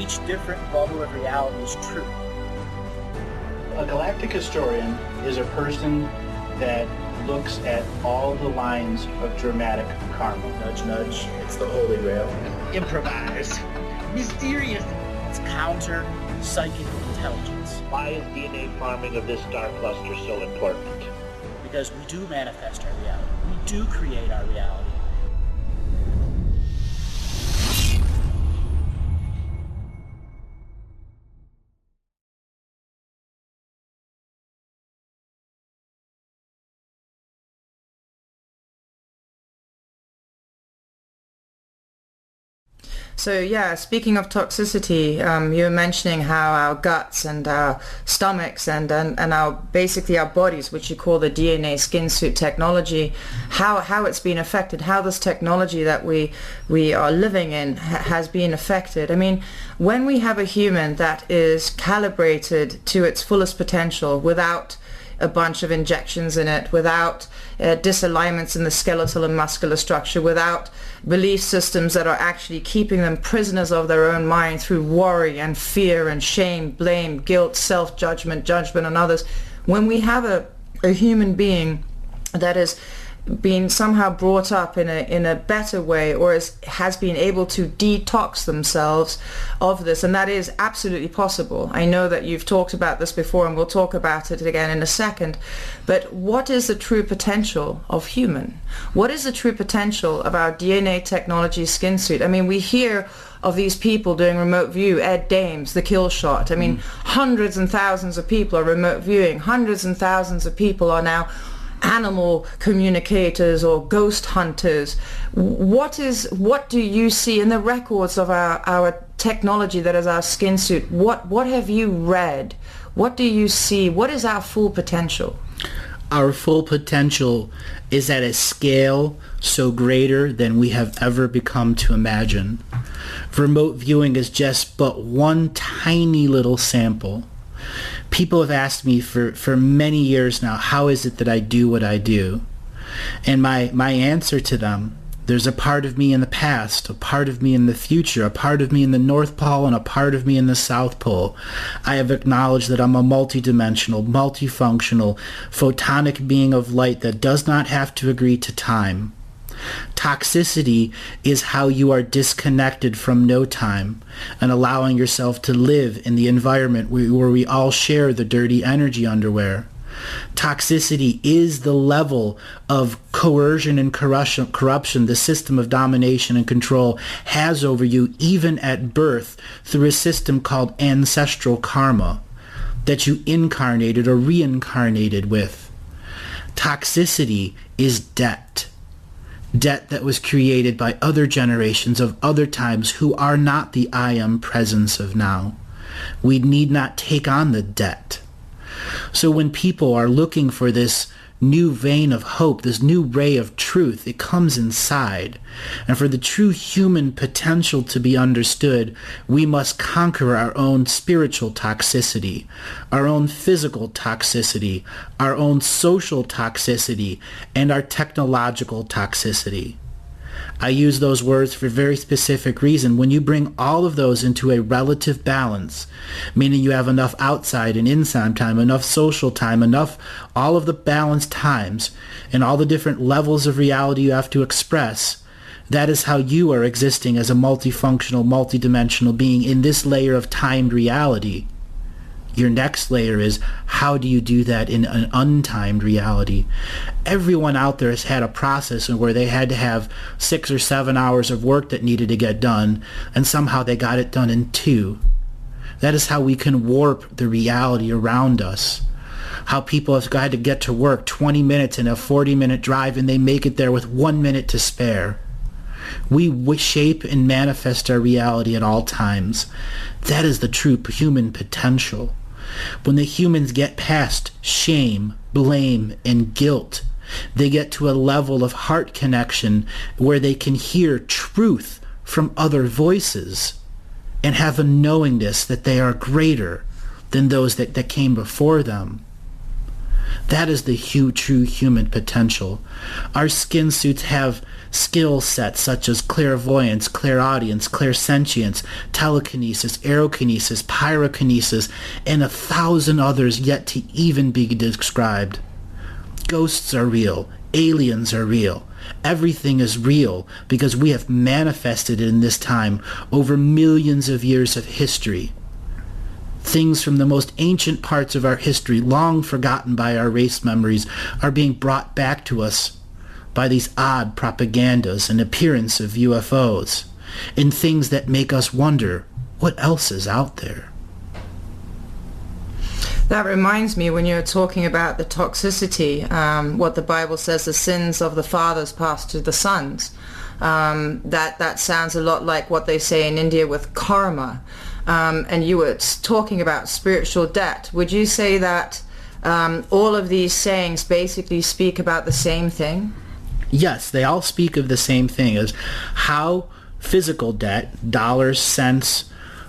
each different bubble of reality is true. A galactic historian is a person that looks at all the lines of dramatic karma. Nudge, nudge. It's the Holy Grail. Improvise. Mysterious. It's counter psychic intelligence. Why is DNA farming of this star cluster so important? Because we do manifest our reality. We do create our reality. So yeah, speaking of toxicity, you were mentioning how our guts and our stomachs and our basically our bodies, which you call the DNA skin suit technology, how it's been affected, how this technology that we are living in has been affected. I mean, when we have a human that is calibrated to its fullest potential without a bunch of injections in it, without disalignments in the skeletal and muscular structure, without belief systems that are actually keeping them prisoners of their own mind through worry and fear and shame, blame, guilt, self-judgment, judgment on others. When we have a human being that is been somehow brought up in a better way, or has been able to detox themselves of this, and that is absolutely possible. I know that you've talked about this before, and we'll talk about it again in a second, but what is the true potential of human? What is the true potential of our DNA technology skin suit? I mean, we hear of these people doing remote view, Ed Dames, the kill shot. I mean, hundreds and thousands of people are remote viewing. Hundreds and thousands of people are now animal communicators or ghost hunters. What do you see in the records of our technology that is our skin suit? What have you read? What do you see? What is our full potential? Our full potential is at a scale so greater than we have ever become to imagine. Remote viewing is just but one tiny little sample. People have asked me for many years now, how is it that I do what I do? And my answer to them, there's a part of me in the past, a part of me in the future, a part of me in the North Pole, and a part of me in the South Pole. I have acknowledged that I'm a multidimensional, multifunctional, photonic being of light that does not have to agree to time. Toxicity is how you are disconnected from no time and allowing yourself to live in the environment where we all share the dirty energy underwear. Toxicity is the level of coercion and corruption the system of domination and control has over you, even at birth, through a system called ancestral karma that you incarnated or reincarnated with. Toxicity is debt. Debt that was created by other generations of other times who are not the I am presence of now. We need not take on the debt. So when people are looking for this new vein of hope, this new ray of truth, it comes inside. And for the true human potential to be understood, we must conquer our own spiritual toxicity, our own physical toxicity, our own social toxicity, and our technological toxicity. I use those words for a very specific reason. When you bring all of those into a relative balance, meaning you have enough outside and inside time, enough social time, enough all of the balanced times, and all the different levels of reality you have to express, that is how you are existing as a multifunctional, multidimensional being in this layer of timed reality. Your next layer is, how do you do that in an untimed reality? Everyone out there has had a process where they had to have 6 or 7 hours of work that needed to get done, and somehow they got it done in 2. That is how we can warp the reality around us. How people have had to get to work 20 minutes in a 40-minute drive, and they make it there with 1 minute to spare. We shape and manifest our reality at all times. That is the true human potential. When the humans get past shame, blame, and guilt, they get to a level of heart connection where they can hear truth from other voices and have a knowingness that they are greater than those that came before them. That is the true human potential. Our skin suits have skill sets such as clairvoyance, clairaudience, clairsentience, telekinesis, aerokinesis, pyrokinesis, and 1,000 others yet to even be described. Ghosts are real. Aliens are real. Everything is real because we have manifested it in this time over millions of years of history. Things from the most ancient parts of our history, long forgotten by our race memories, are being brought back to us by these odd propagandas and appearance of UFOs, and things that make us wonder, what else is out there? That reminds me, when you're talking about the toxicity, what the Bible says, the sins of the fathers pass to the sons. That sounds a lot like what they say in India with karma. And you were talking about spiritual debt. Would you say that all of these sayings basically speak about the same thing? Yes, they all speak of the same thing, as how physical debt, dollars, cents,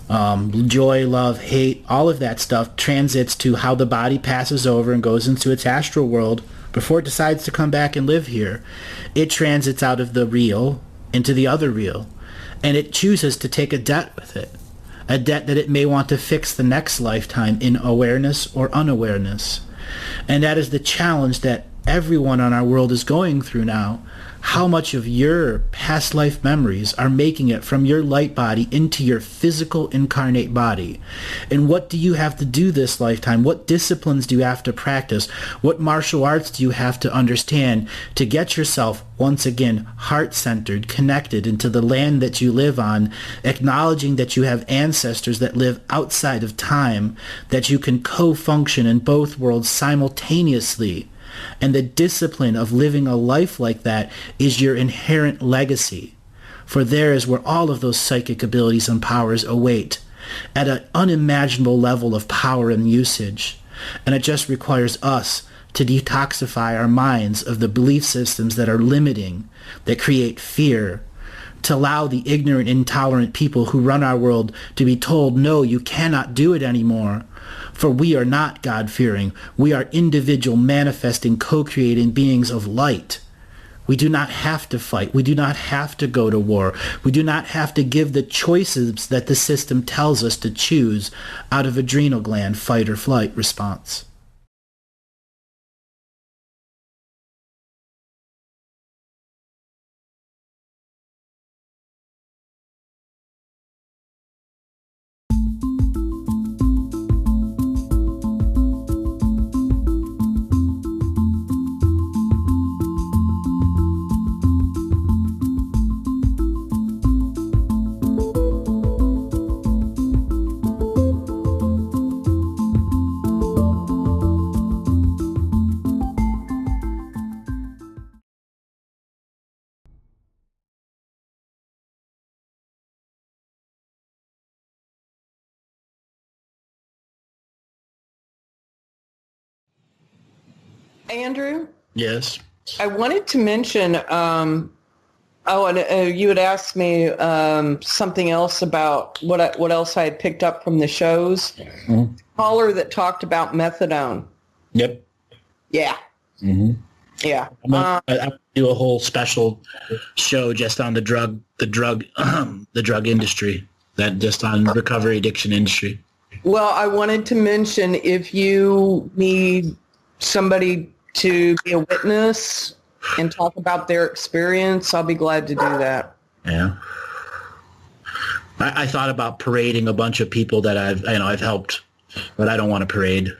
joy, love, hate, all of that stuff transits to how the body passes over and goes into its astral world before it decides to come back and live here. It transits out of the real into the other real, and it chooses to take a debt with it, a debt that it may want to fix the next lifetime in awareness or unawareness. And that is the challenge that everyone on our world is going through now. How much of your past life memories are making it from your light body into your physical incarnate body? And what do you have to do this lifetime? What disciplines do you have to practice? What martial arts do you have to understand to get yourself once again heart-centered, connected into the land that you live on, acknowledging that you have ancestors that live outside of time, that you can co-function in both worlds simultaneously? And the discipline of living a life like that is your inherent legacy. For there is where all of those psychic abilities and powers await, at an unimaginable level of power and usage. And it just requires us to detoxify our minds of the belief systems that are limiting, that create fear, to allow the ignorant, intolerant people who run our world to be told, no, you cannot do it anymore. For we are not God-fearing. We are individual, manifesting, co-creating beings of light. We do not have to fight. We do not have to go to war. We do not have to give the choices that the system tells us to choose out of adrenal gland fight or flight response. Andrew? Yes. I wanted to mention, you had asked me something else about what else I had picked up from the shows. Mm-hmm. Caller that talked about methadone. Yep. Yeah. Mm-hmm. Yeah. I do a whole special show just on the drug industry, that just on recovery addiction industry. Well, I wanted to mention, if you need somebody to be a witness and talk about their experience, I'll be glad to do that. Yeah. I thought about parading a bunch of people that I've helped, but I don't want to parade.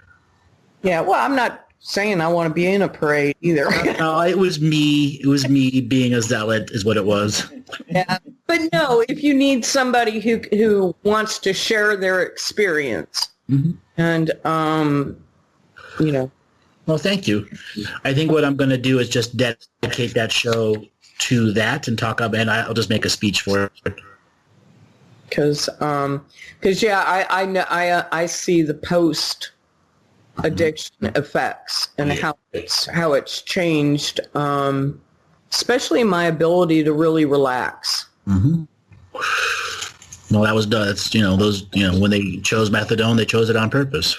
Yeah, well, I'm not saying I want to be in a parade either. No, it was me. It was me being a zealot is what it was. Yeah, but no, if you need somebody who wants to share their experience, mm-hmm. and Well, thank you. I think what I'm going to do is just dedicate that show to that and talk about, and I'll just make a speech for it. Because yeah, I see the post addiction effects and how it's changed, especially my ability to really relax. Mm-hmm. Well, that was done. It's, when they chose methadone, they chose it on purpose.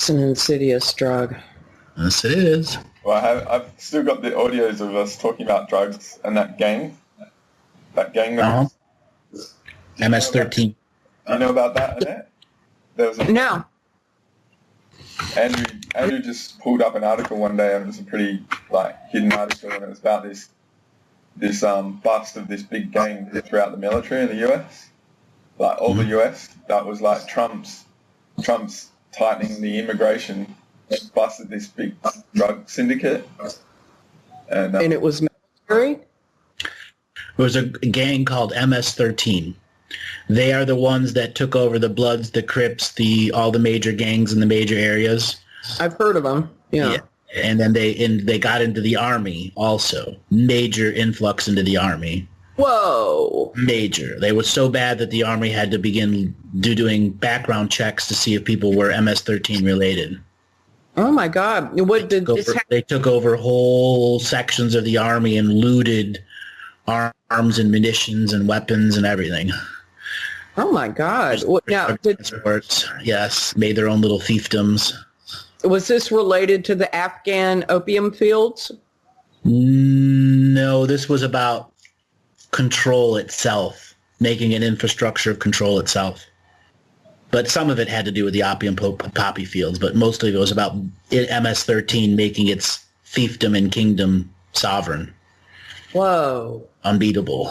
It's an insidious drug. Yes, it is. Well, I've still got the audios of us talking about drugs and that gang. That gang. Uh-huh. MS-13. Do you know about that, Annette? There was No. Andrew just pulled up an article one day, and it was a pretty hidden article, and it was about this bust of this big gang throughout the military in the US, all the US. That was Trump's tightening the immigration, busted this big drug syndicate, and And it was military? There was a gang called MS-13. They are the ones that took over the Bloods, the Crips, all the major gangs in the major areas. I've heard of them. Yeah. And then they got into the army also. Major influx into the army. Whoa. Major. They were so bad that the army had to begin doing background checks to see if people were MS-13 related. Oh my God. What did this happen? They took over whole sections of the army and looted arms and munitions and weapons and everything. Oh my God. What, now, Transports, yes, made their own little fiefdoms. was this related to the Afghan opium fields? No, this was about control itself, making an infrastructure of control itself. But some of it had to do with the opium poppy fields, but mostly it was about MS-13 making its fiefdom and kingdom sovereign. Whoa. Unbeatable.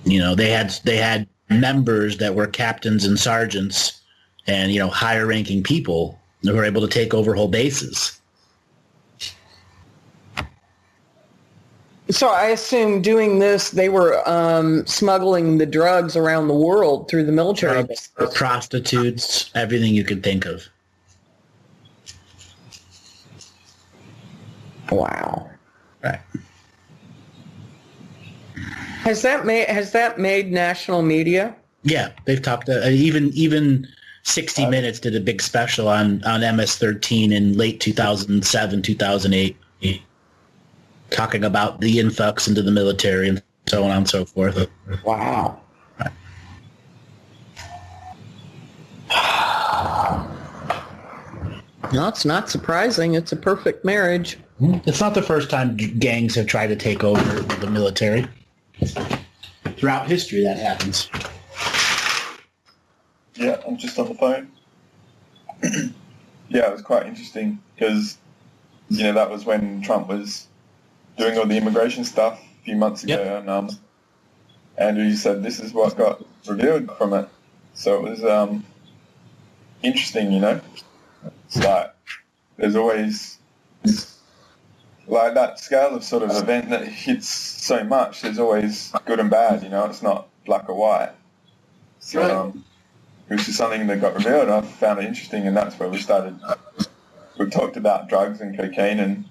They had members that were captains and sergeants and, higher ranking people who were able to take over whole bases. So I assume doing this, they were smuggling the drugs around the world through the military. Prostitutes, everything you could think of. Wow. Right. Has that made national media? Yeah, they've talked. Even 60 Minutes did a big special on MS-13 in late 2007, 2008, talking about the influx into the military and so on and so forth. Wow. Right. No, it's not surprising. It's a perfect marriage. It's not the first time gangs have tried to take over the military. Throughout history, that happens. Yeah, I'm just on the phone. Yeah, it was quite interesting because, that was when Trump was doing all the immigration stuff a few months ago. Yep. And Andrew said this is what got revealed from it. So it was interesting, It's there's always that scale of sort of event that hits so much. There's always good and bad, It's not black or white. So it was just something that got revealed. I found it interesting, and that's where we started. We talked about drugs and cocaine and,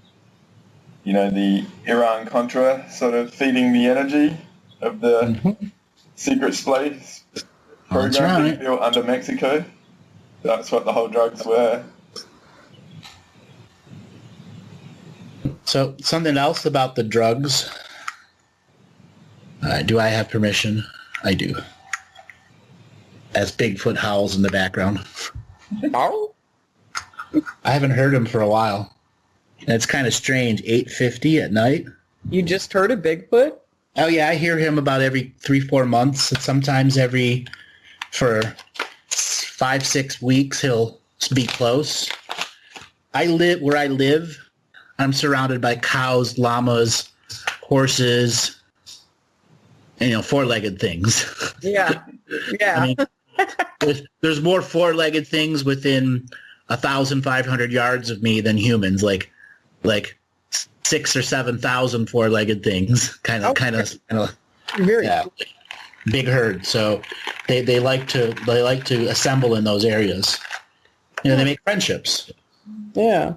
the Iran-Contra sort of feeding the energy of the secret space program being built under Mexico. That's what the whole drugs were. So something else about the drugs. Do I have permission? I do. As Bigfoot howls in the background. Oh? I haven't heard him for a while. And it's kind of strange. 8:50 at night. You just heard of Bigfoot? Oh yeah, I hear him about every 3-4 months. And sometimes for 5-6 weeks he'll be close. Where I live, I'm surrounded by cows, llamas, horses, and, four-legged things. Yeah. Yeah. I mean, there's more four-legged things within 1,500 yards of me than humans, like 6,000 or 7,000 four-legged things, kind of, Very big herd. So they like to assemble in those areas. They make friendships. Yeah.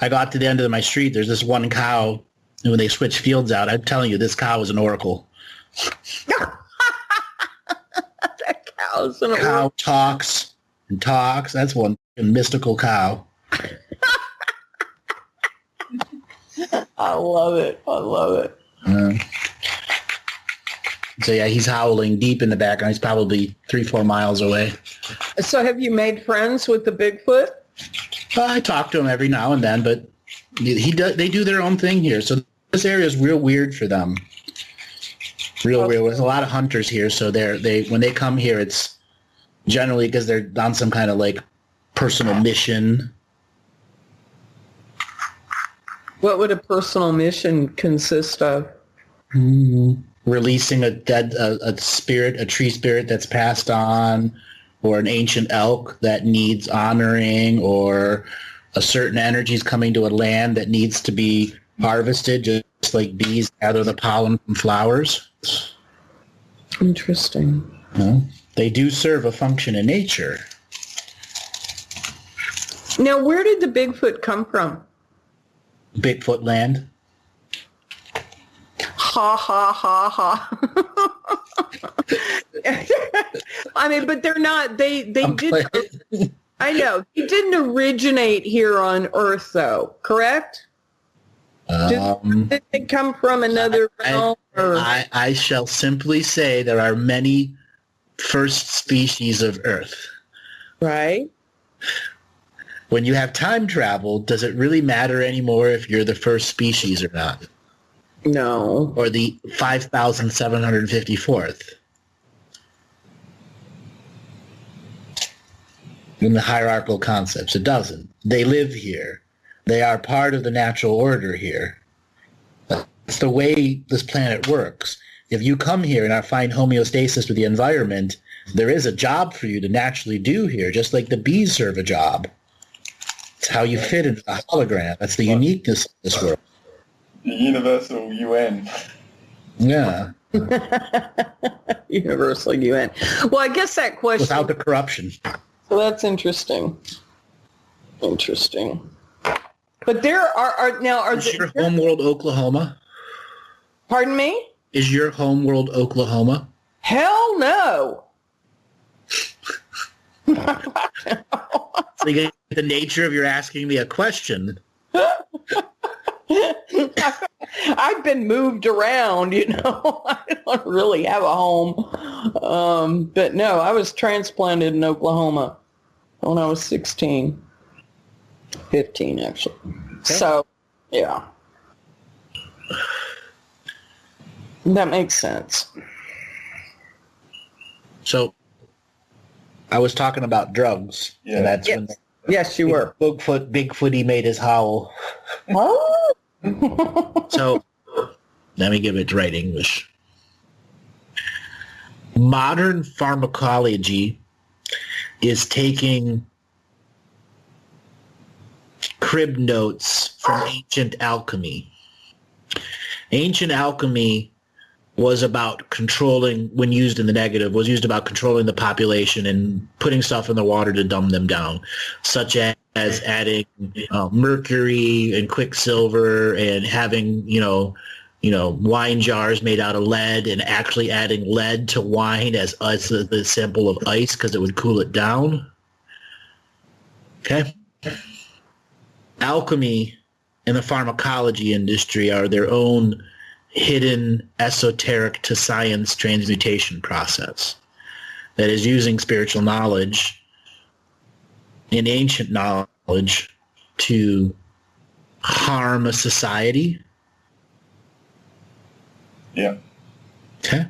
I got to the end of my street. There's this one cow. And when they switch fields out, I'm telling you, this cow is an oracle. That cow's an Cow talks and talks. That's one mystical cow. I love it. I love it. So yeah, he's howling deep in the background. He's probably 3-4 miles away. So have you made friends with the Bigfoot? I talk to him every now and then, but they do their own thing here. So this area is real weird for them. Real weird. There's a lot of hunters here, so when they come here, it's generally because they're on some kind of like personal mission. What would a personal mission consist of? Releasing a spirit, a tree spirit that's passed on, or an ancient elk that needs honoring, or a certain energy is coming to a land that needs to be harvested, just like bees gather the pollen from flowers. Interesting. Well, they do serve a function in nature. Now, where did the Bigfoot come from? Bigfoot land. Ha, ha, ha, ha. I mean, but they're not, they didn't, I know, they didn't originate here on Earth, though, correct? Did they come from another realm? I shall simply say there are many first species of Earth. Right. When you have time travel, does it really matter anymore if you're the first species or not? No. Or the 5,754th? In the hierarchical concepts, it doesn't. They live here. They are part of the natural order here. That's the way this planet works. If you come here and find homeostasis with the environment, there is a job for you to naturally do here, just like the bees serve a job. It's how you fit into the hologram. That's the uniqueness of this world. The universal UN. Yeah. Universal UN. Well, I guess that question... Without the corruption. So that's interesting. Interesting. But there are now... Is your homeworld Oklahoma? Pardon me? Is your homeworld Oklahoma? Hell no. So you get the nature of your asking me a question. I've been moved around, you know. I don't really have a home. But no, I was transplanted in Oklahoma when I was 16. 15, actually. Okay. So, yeah. That makes sense. So, I was talking about drugs. Yeah. And that's Yes. when Yes, you were. Bigfooty made his howl. Oh. So, let me give it right English. Modern pharmacology is taking crib notes from ancient alchemy. Ancient alchemy was about controlling, when used in the negative, was used about controlling the population and putting stuff in the water to dumb them down, such as adding mercury and quicksilver and having, wine jars made out of lead and actually adding lead to wine as the sample of ice because it would cool it down. Okay? Alchemy and the pharmacology industry are their own hidden esoteric to science transmutation process that is using spiritual knowledge and ancient knowledge to harm a society. Yeah. Okay.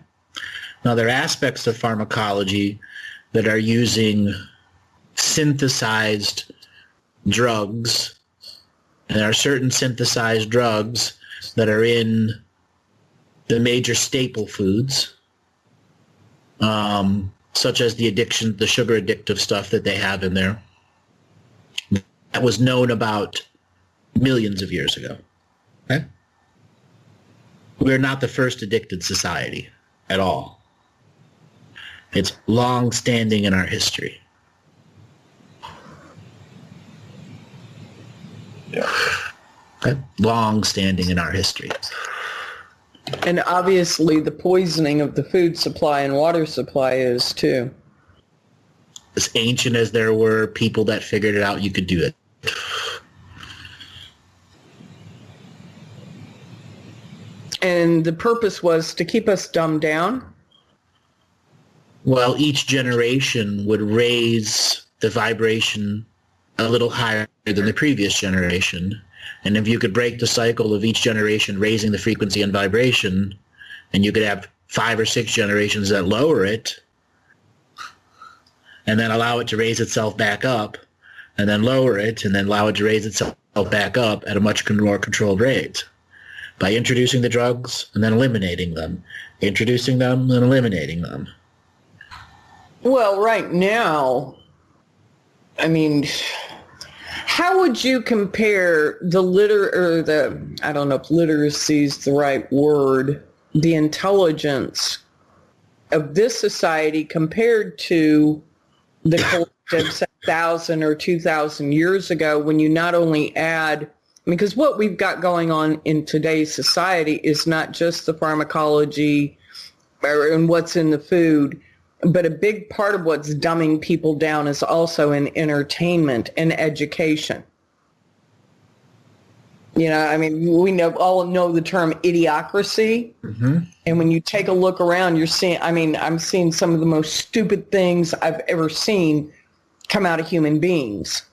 Now, there are aspects of pharmacology that are using synthesized drugs, and there are certain synthesized drugs that are in the major staple foods, such as the sugar addictive stuff that they have in there. That was known about millions of years ago. Okay? We're not the first addicted society at all. It's long-standing in our history. Yeah. Okay? Long-standing in our history. And obviously the poisoning of the food supply and water supply is too. As ancient as there were people that figured it out, you could do it. And the purpose was to keep us dumbed down? Well, each generation would raise the vibration a little higher than the previous generation. And if you could break the cycle of each generation raising the frequency and vibration, and you could have 5 or 6 generations that lower it, and then allow it to raise itself back up, and then lower it, and then allow it to raise itself back up at a much more controlled rate. By introducing the drugs and then eliminating them. Introducing them and eliminating them. Well, right now, I mean, how would you compare the I don't know if literacy is the right word, the intelligence of this society compared to the collective 1,000 or 2,000 years ago, when you not only add, because what we've got going on in today's society is not just the pharmacology and what's in the food, but a big part of what's dumbing people down is also in entertainment and education. You know, I mean, we all know the term idiocracy. Mm-hmm. And when you take a look around, you're seeing, I mean, I'm seeing some of the most stupid things I've ever seen come out of human beings.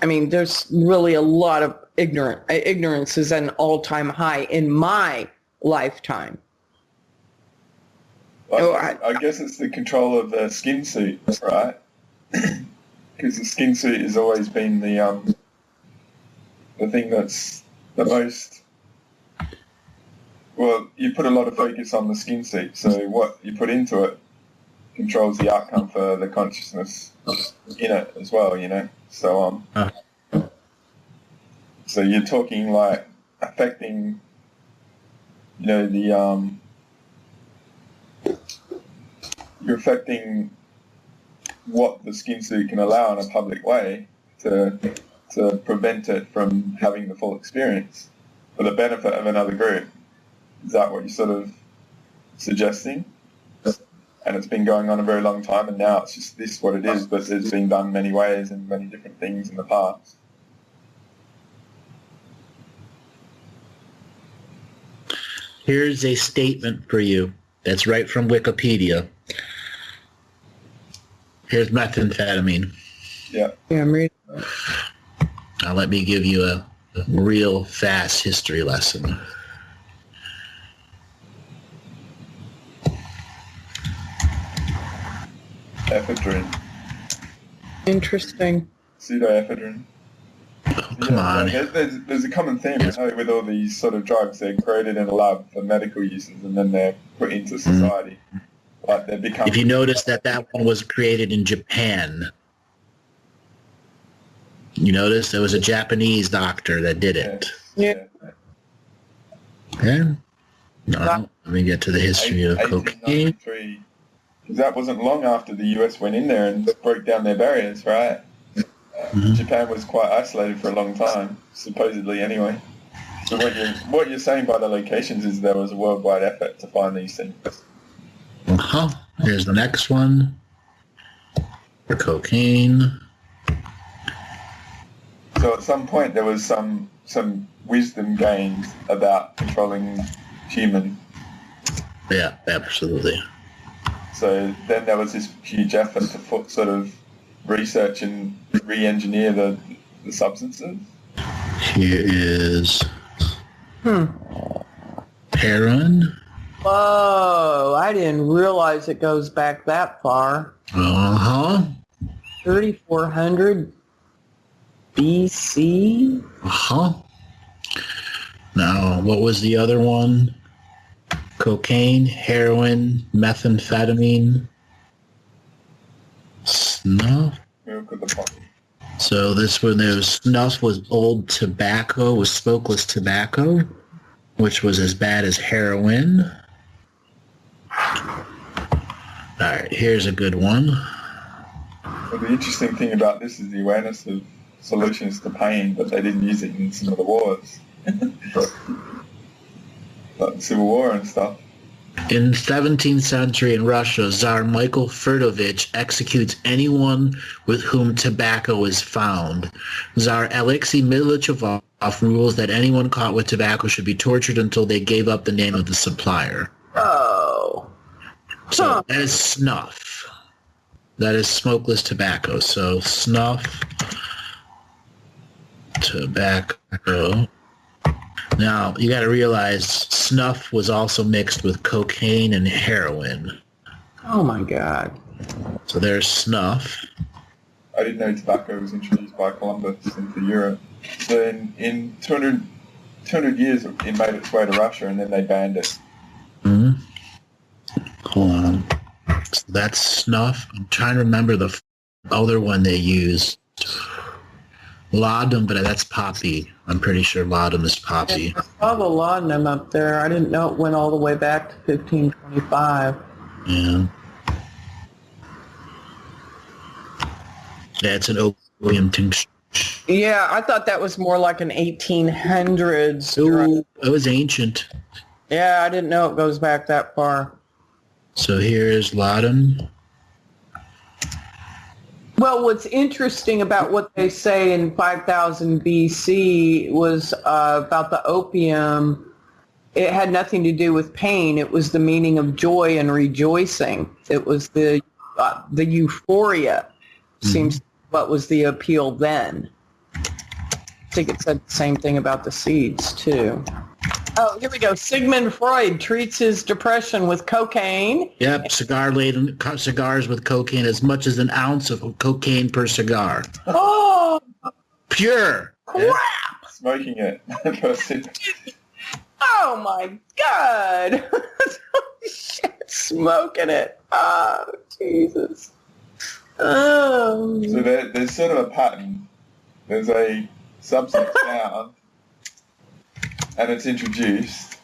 I mean, there's really a lot of ignorance is at an all-time high in my lifetime. Well, I guess it's the control of the skin suit, right? Because the skin suit has always been the thing that's the most... Well, you put a lot of focus on the skin suit, so what you put into it controls the outcome for the consciousness in it as well, you know? So, so you're talking like affecting, you know, you're affecting what the skin suit can allow in a public way to prevent it from having the full experience for the benefit of another group. Is that what you're sort of suggesting? And it's been going on a very long time, and now it's just this what it is, but it's been done many ways and many different things in the past. Here's a statement for you that's right from Wikipedia. Here's methamphetamine. Yeah. Yeah, I'm reading. Now let me give you a real fast history lesson. Ephedrine. Interesting. Pseudoephedrine. Oh, come on. There's a common theme with all these sort of drugs. They're created in a lab for medical uses, and then they're put into society. Like they become. If you notice that one was created in Japan, you notice there was a Japanese doctor that did it. Yeah. Okay. No, let me get to the history of cocaine. Because that wasn't long after the US went in there and broke down their barriers, right? Japan was quite isolated for a long time, supposedly anyway. So what you're saying by the locations is there was a worldwide effort to find these things. Here's the next one for cocaine. So at some point there was some wisdom gained about controlling human. Yeah, absolutely. So then there was this huge effort to sort of research and re-engineer the substances. Here is heroin. Whoa, I didn't realize it goes back that far. 3,400 BC? Now, what was the other one? Cocaine, heroin, methamphetamine, snuff. So this one, there was snuff was old tobacco, was smokeless tobacco, which was as bad as heroin. All right, here's a good one. Well, the interesting thing about this is the awareness of solutions to pain, but they didn't use it in some of the wars. Like the Civil War and stuff. In 17th century in Russia, Tsar Michael Ferdovich executes anyone with whom tobacco is found. Tsar Alexei Milochov rules that anyone caught with tobacco should be tortured until they gave up the name of the supplier. Oh. So that is snuff. That is smokeless tobacco. So snuff, tobacco. Now, you got to realize snuff was also mixed with cocaine and heroin. Oh, my God. So there's snuff. I didn't know tobacco was introduced by Columbus into Europe. So in 200 years, it made its way to Russia, and then they banned it. Mm-hmm. Hold on. So that's snuff. I'm trying to remember the other one they used. Laudanum, but that's poppy. I'm pretty sure laudanum is poppy. I saw the laudanum up there. I didn't know it went all the way back to 1525. Yeah. Yeah, it's an opium tincture. Yeah, I thought that was more like an 1800s drug. Ooh, it was ancient. Yeah, I didn't know it goes back that far. So here's laudanum. Well, what's interesting about what they say in 5000 BC was about the opium, it had nothing to do with pain. It was the meaning of joy and rejoicing. It was the euphoria, seems what was the appeal then. I think it said the same thing about the seeds, too. Oh, here we go. Sigmund Freud treats his depression with cocaine. Yep, cigars with cocaine, as much as an ounce of cocaine per cigar. Oh, Pure. crap! Smoking it. Oh, my God. Shit, smoking it. Oh, Jesus. Oh. So there's sort of a pattern. There's a substance found, and it's introduced,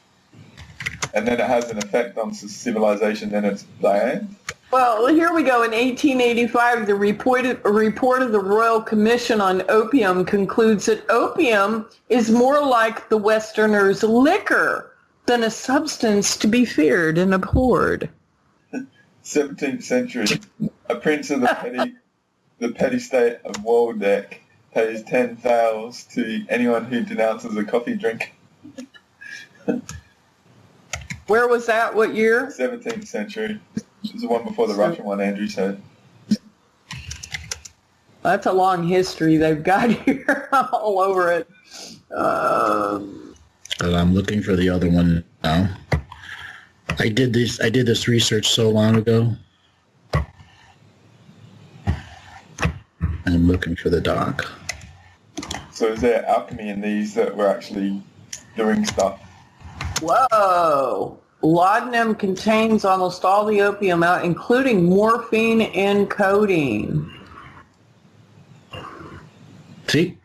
and then it has an effect on civilization, then it's banned. Well, here we go. In 1885, the report of the Royal Commission on Opium concludes that opium is more like the Westerners' liquor than a substance to be feared and abhorred. 17th century, a prince of the petty state of Waldeck pays 10 thous to anyone who denounces a coffee drink. Where was that? What year? 17th century. This is the one before the Russian one Andrew said. That's a long history they've got here all over it. I'm looking for the other one now. I did this research so long ago. I'm looking for the doc. So is there alchemy in these that were actually doing stuff? Whoa. Laudanum contains almost all the opium out, including morphine and codeine. See?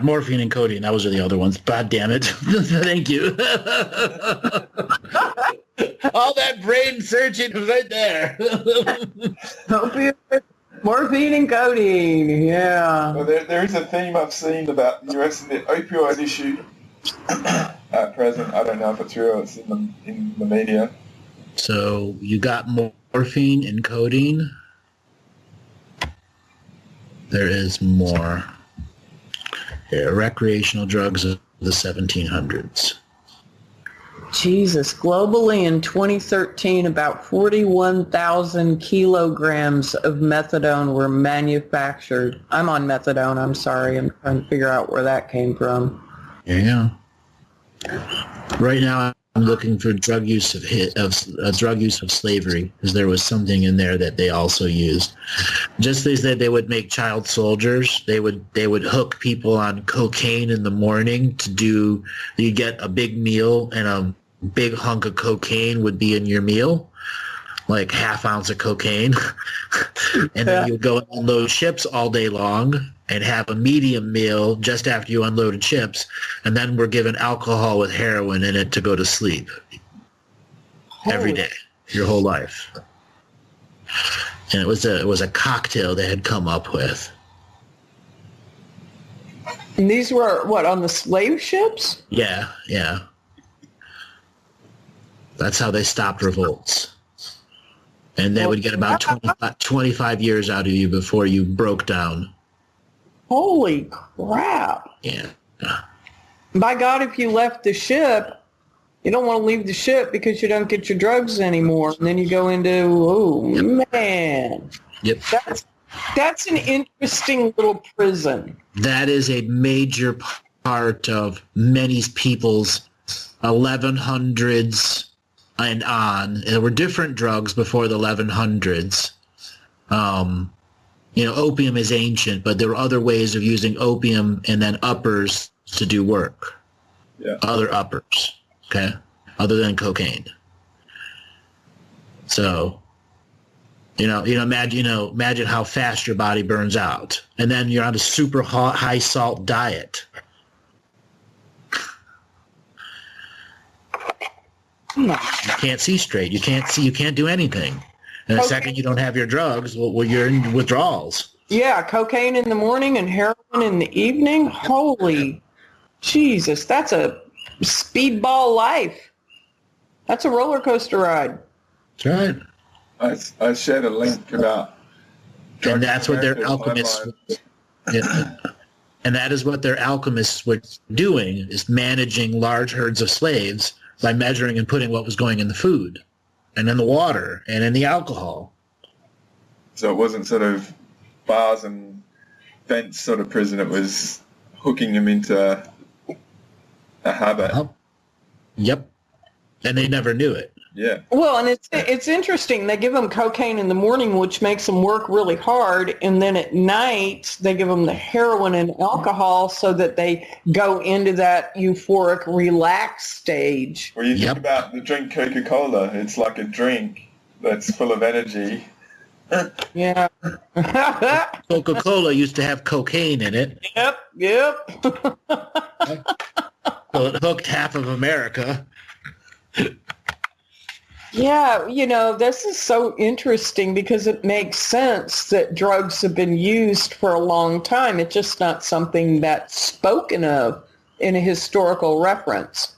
Morphine and codeine, those are the other ones. God damn it. Thank you. All that brain searching was right there. Opium, morphine and codeine, yeah. Well, there is a theme I've seen about the rest of the opioid issue at present. I don't know if it's real. It's in the media. So you got morphine and codeine. There is more. Here, recreational drugs of the 1700s. Jesus, globally in 2013, about 41,000 kilograms of methadone were manufactured. I'm on methadone, I'm sorry. I'm trying to figure out where that came from. Yeah. Right now, I'm looking for drug use of slavery, because there was something in there that they also used. Just as they would make child soldiers, they would hook people on cocaine in the morning to do. You get a big meal, and a big hunk of cocaine would be in your meal, like half ounce of cocaine, and then you go and unload ships all day long and have a medium meal just after you unloaded ships, and then we're given alcohol with heroin in it to go to sleep every day, your whole life. And it was a cocktail they had come up with. And these were, what, on the slave ships? Yeah. That's how they stopped revolts. And they would get about 25 years out of you before you broke down. Holy crap. Yeah. By God, if you left the ship You don't want to leave the ship because you don't get your drugs anymore. And then you go into, oh, man. Yep. That's an interesting little prison. That is a major part of many people's 1100s and on. There were different drugs before the 1100s. Opium is ancient, but there were other ways of using opium and then uppers to do work. Yeah. Other uppers, okay, other than cocaine. So, imagine how fast your body burns out, and then you're on a super high salt diet. You can't see straight. You can't do anything. And the second you don't have your drugs, well, you're in withdrawals. Yeah, cocaine in the morning and heroin in the evening. Holy Jesus, that's a speedball life. That's a roller coaster ride. That's right. I shared a link about... And that's what their alchemists... Yeah. And that is what their alchemists were doing, is managing large herds of slaves by measuring and putting what was going in the food and in the water and in the alcohol. So it wasn't sort of bars and vents sort of prison. It was hooking them into a habit. Yep. And they never knew it. Yeah. Well, and it's interesting. They give them cocaine in the morning, which makes them work really hard, and then at night they give them the heroin and alcohol so that they go into that euphoric, relaxed stage. Well, you think about the drink Coca-Cola. It's like a drink that's full of energy. Yeah. Coca-Cola used to have cocaine in it. Yep. So it hooked half of America. Yeah, this is so interesting because it makes sense that drugs have been used for a long time. It's just not something that's spoken of in a historical reference.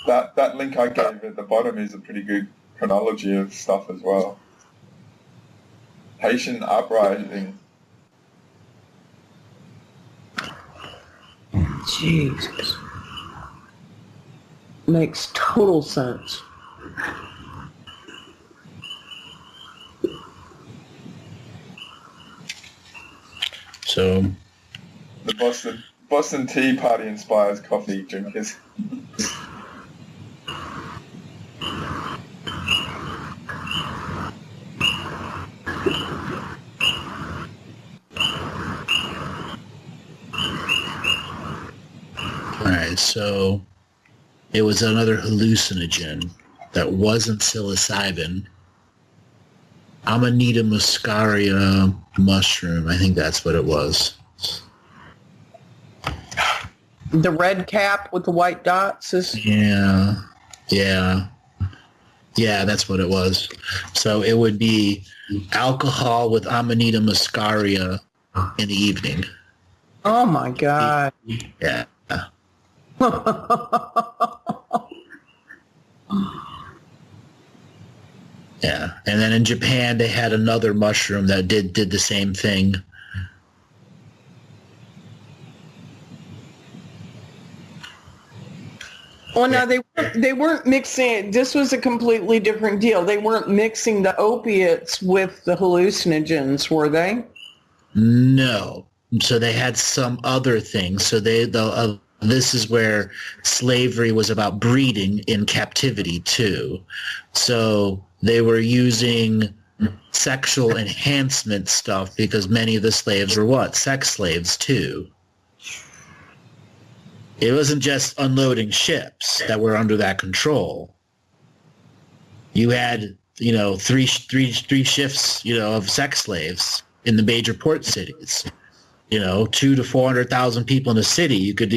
That link I gave at the bottom is a pretty good chronology of stuff as well. Haitian uprising. Jesus. Makes total sense. So The Boston Tea Party inspires coffee drinkers. all right, so it was another hallucinogen that wasn't psilocybin. Amanita muscaria mushroom, I think that's what it was. The red cap with the white dots is... Yeah, that's what it was. So it would be alcohol with Amanita muscaria in the evening. Oh my God. Yeah. Yeah, and then in Japan they had another mushroom that did the same thing. Well, no, they weren't mixing. This was a completely different deal. They weren't mixing the opiates with the hallucinogens, were they? No. So they had some other things. So this is where slavery was about breeding in captivity too. So they were using sexual enhancement stuff because many of the slaves were what? Sex slaves too. It wasn't just unloading ships that were under that control. You had, three shifts, of sex slaves in the major port cities. 200,000 to 400,000 people in a city. You could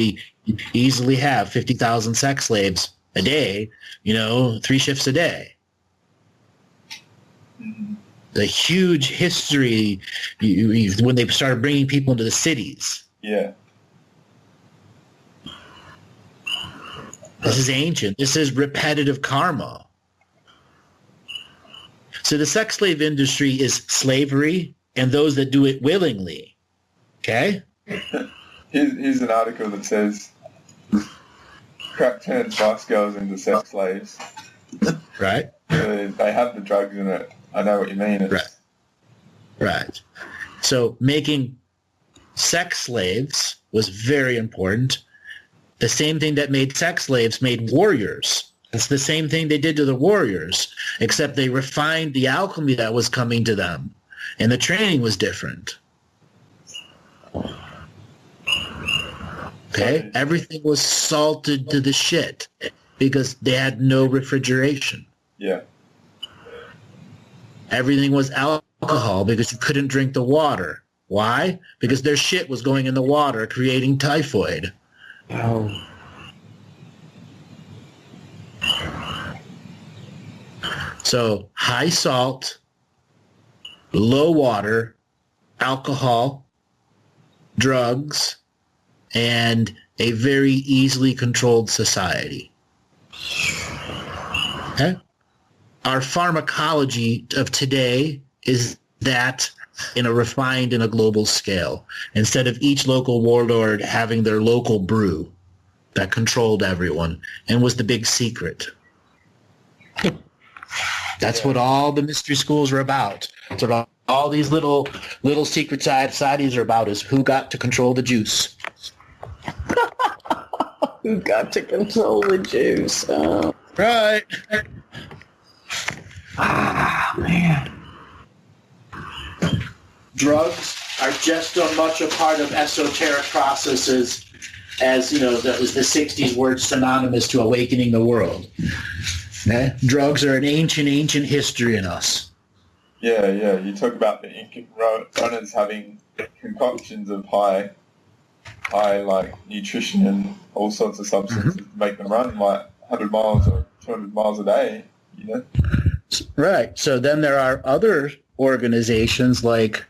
easily have 50,000 sex slaves a day, 3 shifts a day. The huge history when they started bringing people into the cities. Yeah. This is ancient. This is repetitive karma. So the sex slave industry is slavery and those that do it willingly. Okay? Here's an article that says turned Spice Girls into sex slaves. Right. They had the drugs in it. I know what you mean. Right. So making sex slaves was very important. The same thing that made sex slaves made warriors. It's the same thing they did to the warriors, except they refined the alchemy that was coming to them, and the training was different. Okay? Everything was salted to the shit because they had no refrigeration. Yeah. Everything was alcohol because you couldn't drink the water. Why? Because their shit was going in the water, creating typhoid. Oh. So high salt, low water, alcohol, drugs, and a very easily controlled society. Okay? Our pharmacology of today is that in a refined and a global scale, instead of each local warlord having their local brew that controlled everyone and was the big secret. That's what all the mystery schools are about. That's what all these little secret societies are about, is who got to control the juice. Who got to control the juice? Oh. Right. Ah, man. Drugs are just as much a part of esoteric processes as, that was the 60s word synonymous to awakening the world. Okay? Drugs are an ancient history in us. Yeah. You talk about the Incan runners having concoctions of high like nutrition and all sorts of substances to make them run like 100 miles or 200 miles a day, Right. So then there are other organizations like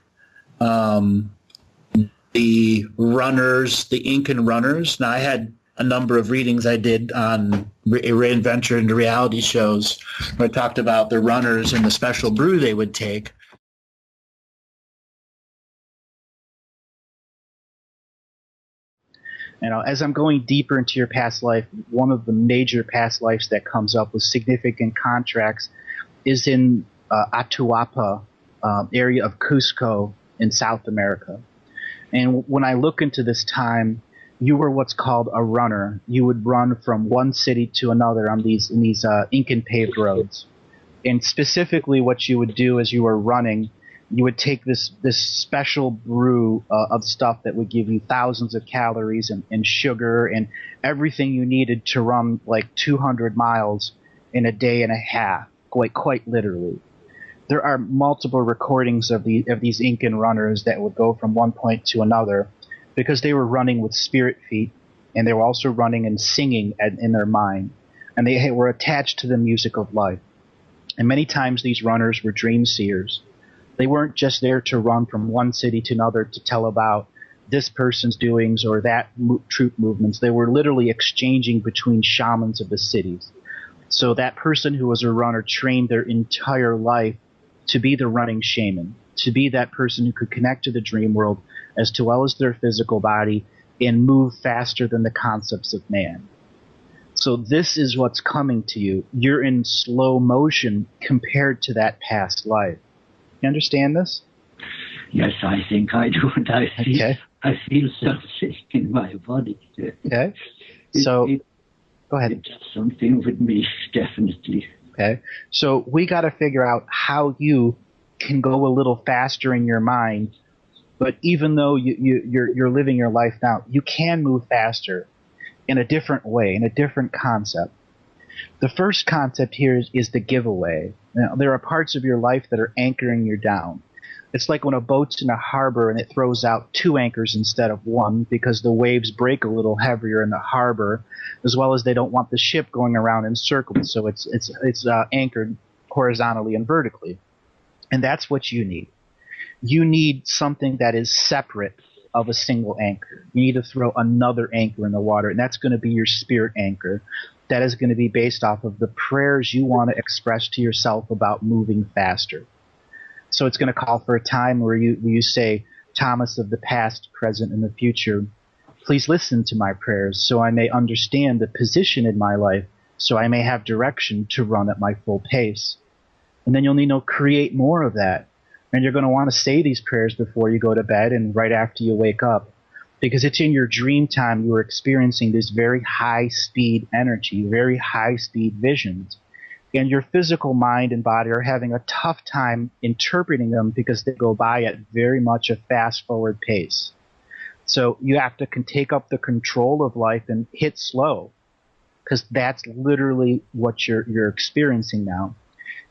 the runners, the Incan runners. Now, I had a number of readings I did on Reinventure into reality shows where I talked about the runners and the special brew they would take. As I'm going deeper into your past life, one of the major past lives that comes up with significant contracts is in Atahualpa area of Cusco in South America. And when I look into this time, you were what's called a runner. You would run from one city to another on these Incan paved roads. And specifically what you would do as you were running, you would take this special brew of stuff that would give you thousands of calories and sugar and everything you needed to run like 200 miles in a day and a half, quite literally. There are multiple recordings of these Incan runners that would go from one point to another because they were running with spirit feet, and they were also running and singing in their mind, and they were attached to the music of life. And many times these runners were dream seers. They weren't just there to run from one city to another to tell about this person's doings or that troop movements. They were literally exchanging between shamans of the cities. So that person who was a runner trained their entire life to be the running shaman, to be that person who could connect to the dream world as well as their physical body and move faster than the concepts of man. So this is what's coming to you. You're in slow motion compared to that past life. You understand this? Yes, I think I do. And I feel something in my body. Okay. So, go ahead. It does something with me, definitely. Okay. So we got to figure out how you can go a little faster in your mind. But even though you're living your life now, you can move faster in a different way, in a different concept. The first concept here is the giveaway. Now, there are parts of your life that are anchoring you down. It's like when a boat's in a harbor and it throws out 2 anchors instead of 1 because the waves break a little heavier in the harbor, as well as they don't want the ship going around in circles, so it's anchored horizontally and vertically. And that's what you need. You need something that is separate of a single anchor. You need to throw another anchor in the water, and that's going to be your spirit anchor. That is going to be based off of the prayers you want to express to yourself about moving faster. So it's going to call for a time where you say, Thomas of the past, present, and the future, Please listen to my prayers so I may understand the position in my life, so I may have direction to run at my full pace. And then you'll need to create more of that. And you're going to want to say these prayers before you go to bed and right after you wake up. Because it's in your dream time you are experiencing this very high-speed energy, very high-speed visions. And your physical mind and body are having a tough time interpreting them because they go by at very much a fast-forward pace. So you have to take up the control of life and hit slow, because that's literally what you're experiencing now.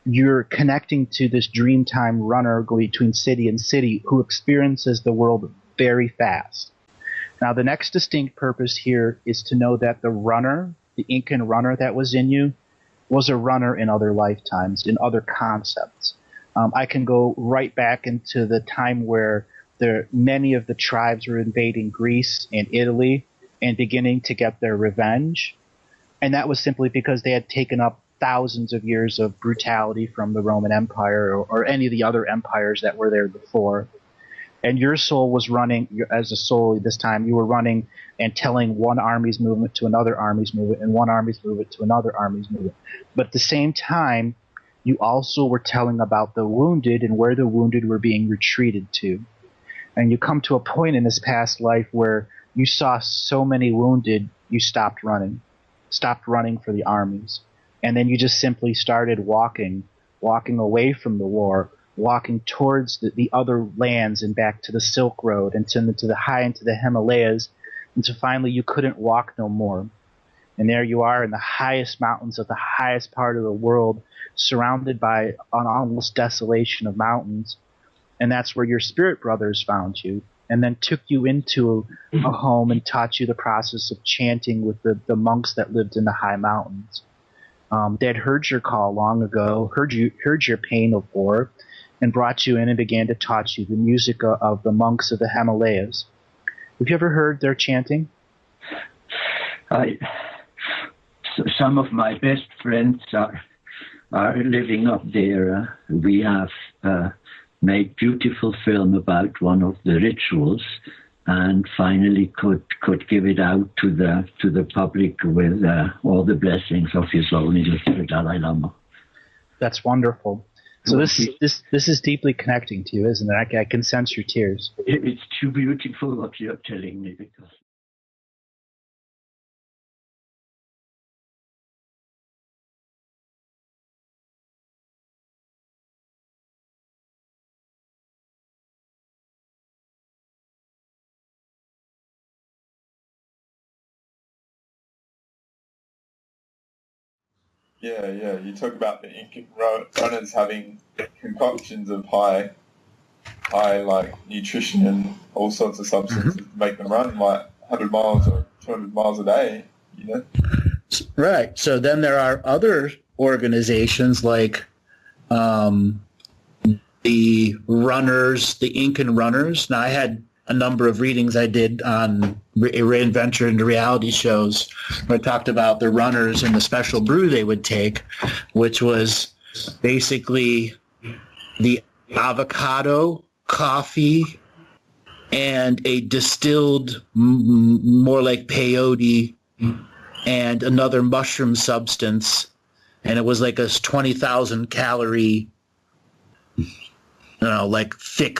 You're connecting to this dreamtime runner between city and city who experiences the world very fast. Now, the next distinct purpose here is to know that the runner, the Incan runner that was in you, was a runner in other lifetimes, in other concepts. I can go right back into the time where many of the tribes were invading Greece and Italy and beginning to get their revenge. And that was simply because they had taken up thousands of years of brutality from the Roman Empire or any of the other empires that were there before. And your soul was running, as a soul this time, you were running and telling one army's movement to another army's movement and one army's movement to another army's movement. But at the same time, you also were telling about the wounded and where the wounded were being retreated to. And you come to a point in this past life where you saw so many wounded, you stopped running for the armies. And then you just simply started walking away from the war, walking towards the other lands and back to the Silk Road and into the Himalayas, until finally you couldn't walk no more. And there you are in the highest mountains of the highest part of the world, surrounded by an almost desolation of mountains. And that's where your spirit brothers found you, and then took you into a home and taught you the process of chanting with the monks that lived in the high mountains. They had heard your call long ago, heard your pain of war, and brought you in and began to teach you the music of the monks of the Himalayas. Have you ever heard their chanting? Some of my best friends are living up there. We have made beautiful film about one of the rituals, and finally could give it out to the public with all the blessings of His Holiness the Dalai Lama. That's wonderful. So this is deeply connecting to you, isn't it? I can sense your tears. It's too beautiful what you're telling me, because Yeah. You talk about the Incan runners having concoctions of high like nutrition and all sorts of substances to make them run like 100 miles or 200 miles a day, you know? Right. So then there are other organizations like the runners, the Incan runners. Now, I had a number of readings I did on Reinventure into reality shows where I talked about the runners and the special brew they would take, which was basically the avocado, coffee, and a distilled, more like peyote, and another mushroom substance. And it was like a 20,000 calorie, like thick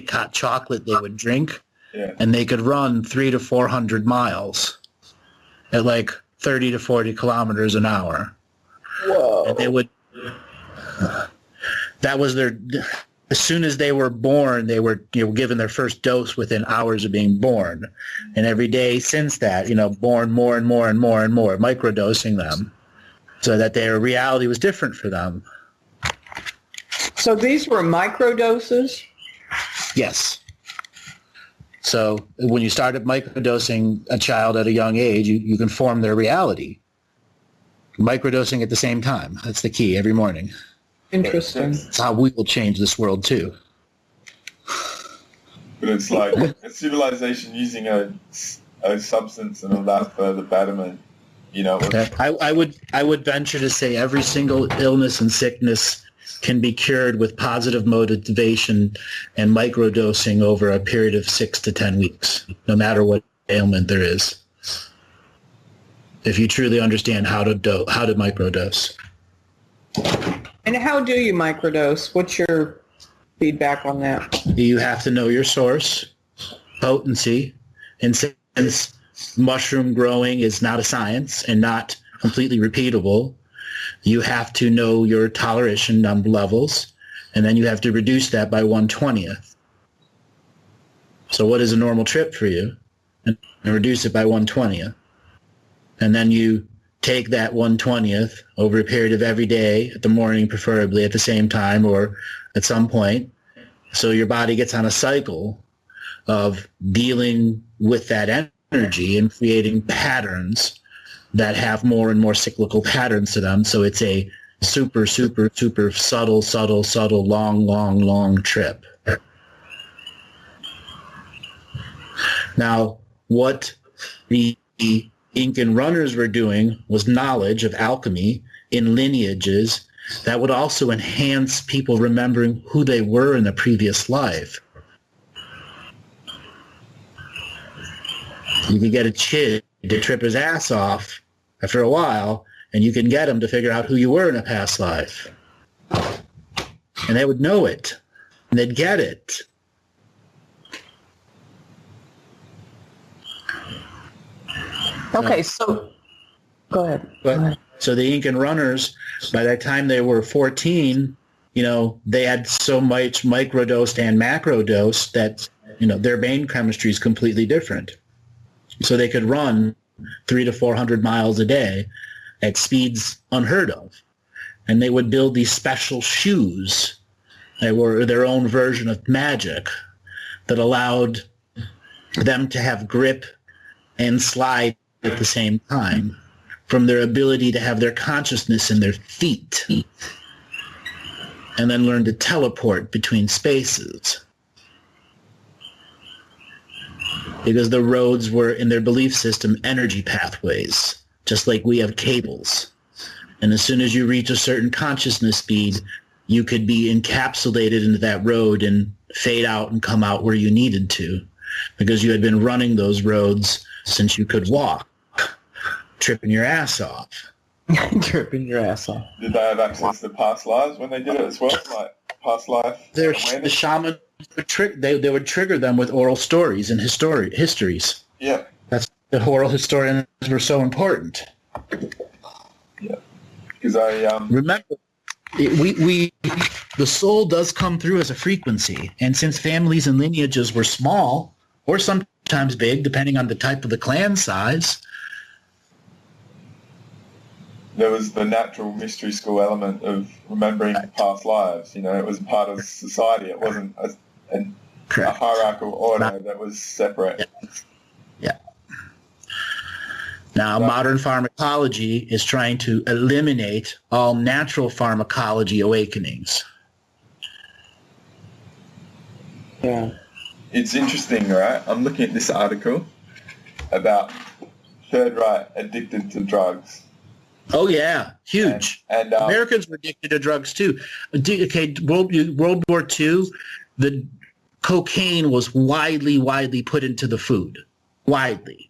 hot chocolate they would drink. Yeah. And and they could run 300 to 400 miles at like 30 to 40 kilometers an hour. Whoa. And they would, that was their, as soon as they were born, they were given their first dose within hours of being born. And every day since that, born more and more and more and more, microdosing them so that their reality was different for them. So these were microdoses? Yes. So when you started microdosing a child at a young age, you can form their reality. Microdosing at the same time. That's the key every morning. Interesting. That's how we will change this world too. But it's like a civilization using a substance and all that for the betterment, I would venture to say every single illness and sickness can be cured with positive motivation and microdosing over a period of 6 to 10 weeks, no matter what ailment there is. If you truly understand how to microdose. And how do you microdose? What's your feedback on that? You have to know your source, potency, and since mushroom growing is not a science and not completely repeatable, you have to know your toleration levels, and then you have to reduce that by 1/20th. So what is a normal trip for you? And reduce it by 1/20th. And then you take that 1/20th over a period of every day, at the morning preferably, at the same time or at some point. So your body gets on a cycle of dealing with that energy and creating patterns that have more and more cyclical patterns to them. So it's a super, super, super subtle, long trip. Now, what the Incan runners were doing was knowledge of alchemy in lineages that would also enhance people remembering who they were in a previous life. You could get a kid to trip his ass off after a while, and you can get him to figure out who you were in a past life. And they would know it, and they'd get it. Okay, so go ahead. So the Incan runners, by the time they were 14, they had so much microdosed and macrodosed that, their brain chemistry is completely different. So they could run 300 to 400 miles a day at speeds unheard of. And they would build these special shoes that were their own version of magic that allowed them to have grip and slide at the same time, from their ability to have their consciousness in their feet, and then learn to teleport between spaces. Because the roads were, in their belief system, energy pathways, just like we have cables. And as soon as you reach a certain consciousness speed, you could be encapsulated into that road and fade out and come out where you needed to, because you had been running those roads since you could walk, tripping your ass off. Tripping your ass off. Did they have access to past lives when they did it as well? Like past life awareness? The shaman they would trigger them with oral stories and histories. Yeah. That's the oral historians were so important. Yeah. Because remember, the soul does come through as a frequency, and since families and lineages were small or sometimes big, depending on the type of the clan size, there was the natural mystery school element of remembering past lives. It was part of society. It wasn't a hierarchical order that was separate. Yeah. Now, modern pharmacology is trying to eliminate all natural pharmacology awakenings. Yeah. It's interesting, right? I'm looking at this article about Third Reich addicted to drugs. Oh yeah, huge. And Americans were addicted to drugs too. Okay, World War II, the cocaine was widely put into the food, widely,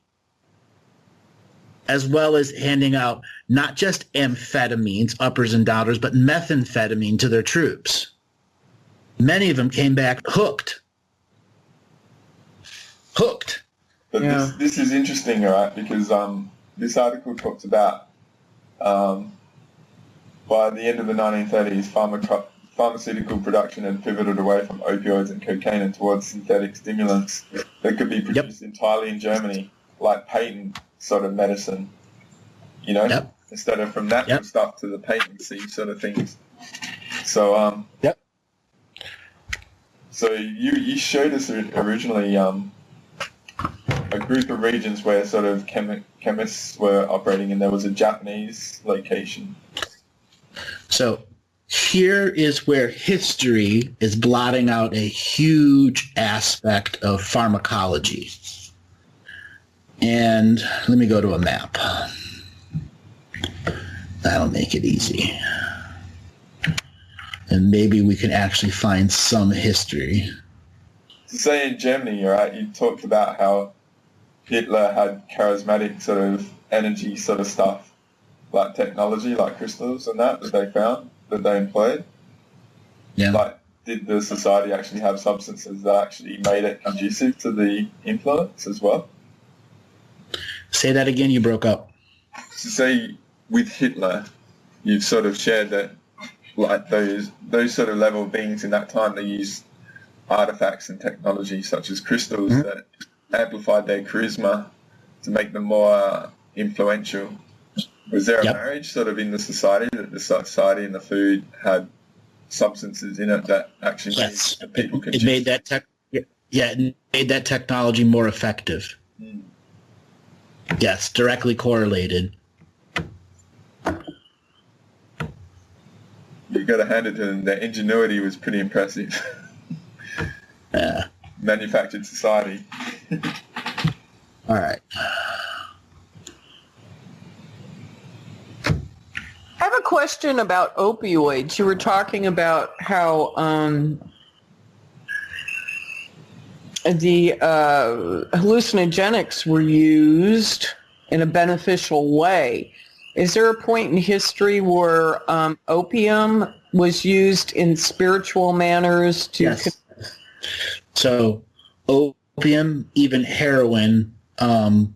as well as handing out not just amphetamines, uppers and downers, but methamphetamine to their troops. Many of them came back hooked. But this is interesting, right? Because this article talks about by the end of the 1930s, pharmaceutical production had pivoted away from opioids and cocaine and towards synthetic stimulants that could be produced entirely in Germany, like patent sort of medicine, instead of from natural stuff to the patency sort of things. So, so you showed us originally a group of regions where sort of chemists were operating, and there was a Japanese location. So here is where history is blotting out a huge aspect of pharmacology. And let me go to a map. That'll make it easy. And maybe we can actually find some history. So say in Germany, right, you talked about how Hitler had charismatic sort of energy sort of stuff, like technology, like crystals and that they found, that they employed? Yeah. Like, did the society actually have substances that actually made it conducive to the influence as well? Say that again, you broke up. So say with Hitler, you've sort of shared that, like those sort of level of beings in that time, they used artifacts and technology such as crystals that amplified their charisma to make them more influential. Was there a marriage sort of in the society, that the society and the food had substances in it that actually made the people it made that it made that technology more effective. Yes, directly correlated. You got to hand it to them. Their ingenuity was pretty impressive. Yeah. Manufactured society. All right. I have a question about opioids. You were talking about how the hallucinogenics were used in a beneficial way. Is there a point in history where opium was used in spiritual manners to... Yes. So opium, even heroin,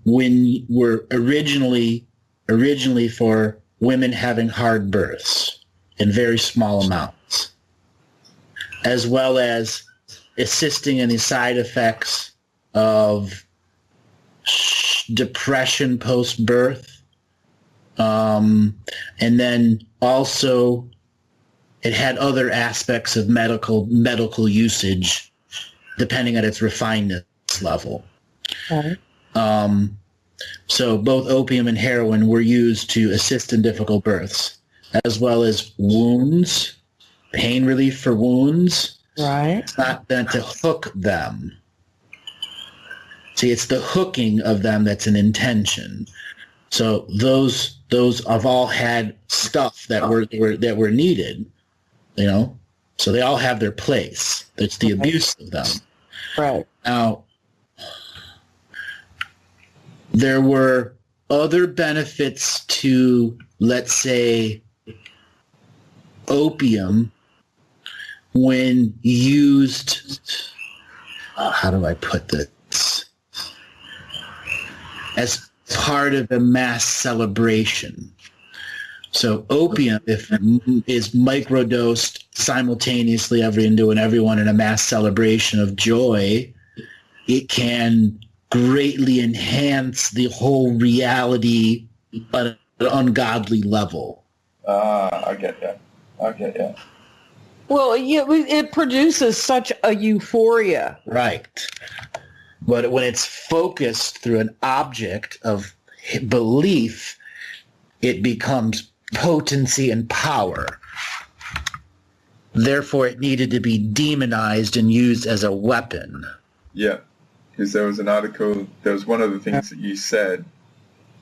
when were originally for women having hard births in very small amounts, as well as assisting in the side effects of depression post-birth. And then also it had other aspects of medical usage depending on its refinedness level. Okay. So both opium and heroin were used to assist in difficult births, as well as wounds, pain relief for wounds. Right. It's not meant to hook them. See, it's the hooking of them that's an intention. So those have all had stuff that were needed, you know. So they all have their place. It's the abuse of them. Right. Now, there were other benefits to, let's say, opium when used, how do I put this, as part of a mass celebration. So opium, if is microdosed simultaneously everyone in a mass celebration of joy, it can greatly enhance the whole reality at an ungodly level. I get you. Well, yeah, it produces such a euphoria. Right. But when it's focused through an object of belief, it becomes potency and power. Therefore, it needed to be demonized and used as a weapon. Yeah, because there was an article, there was one of the things that you said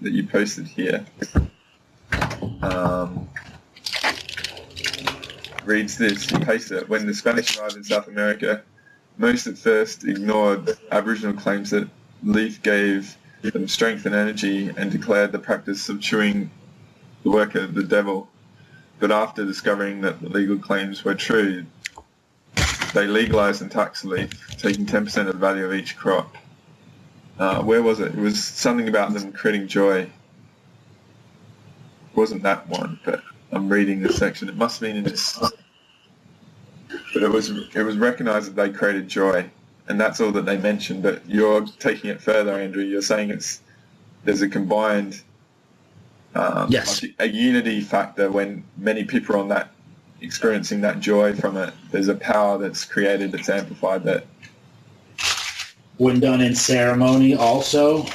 that you posted here. Reads this, you pasted it. When the Spanish arrived in South America, most at first ignored Aboriginal claims that leaf gave them strength and energy and declared the practice of chewing the work of the devil. But after discovering that the legal claims were true, they legalized and taxed the leaf, taking 10% of the value of each crop. Where was it? It was something about them creating joy. It wasn't that one, but I'm reading this section. It must have been in this. But it was recognized that they created joy, and that's all that they mentioned. But you're taking it further, Andrew. You're saying there's a combined yes, like a unity factor when many people are on that, experiencing that joy from it. There's a power that's created, that's amplified that. When done in ceremony also,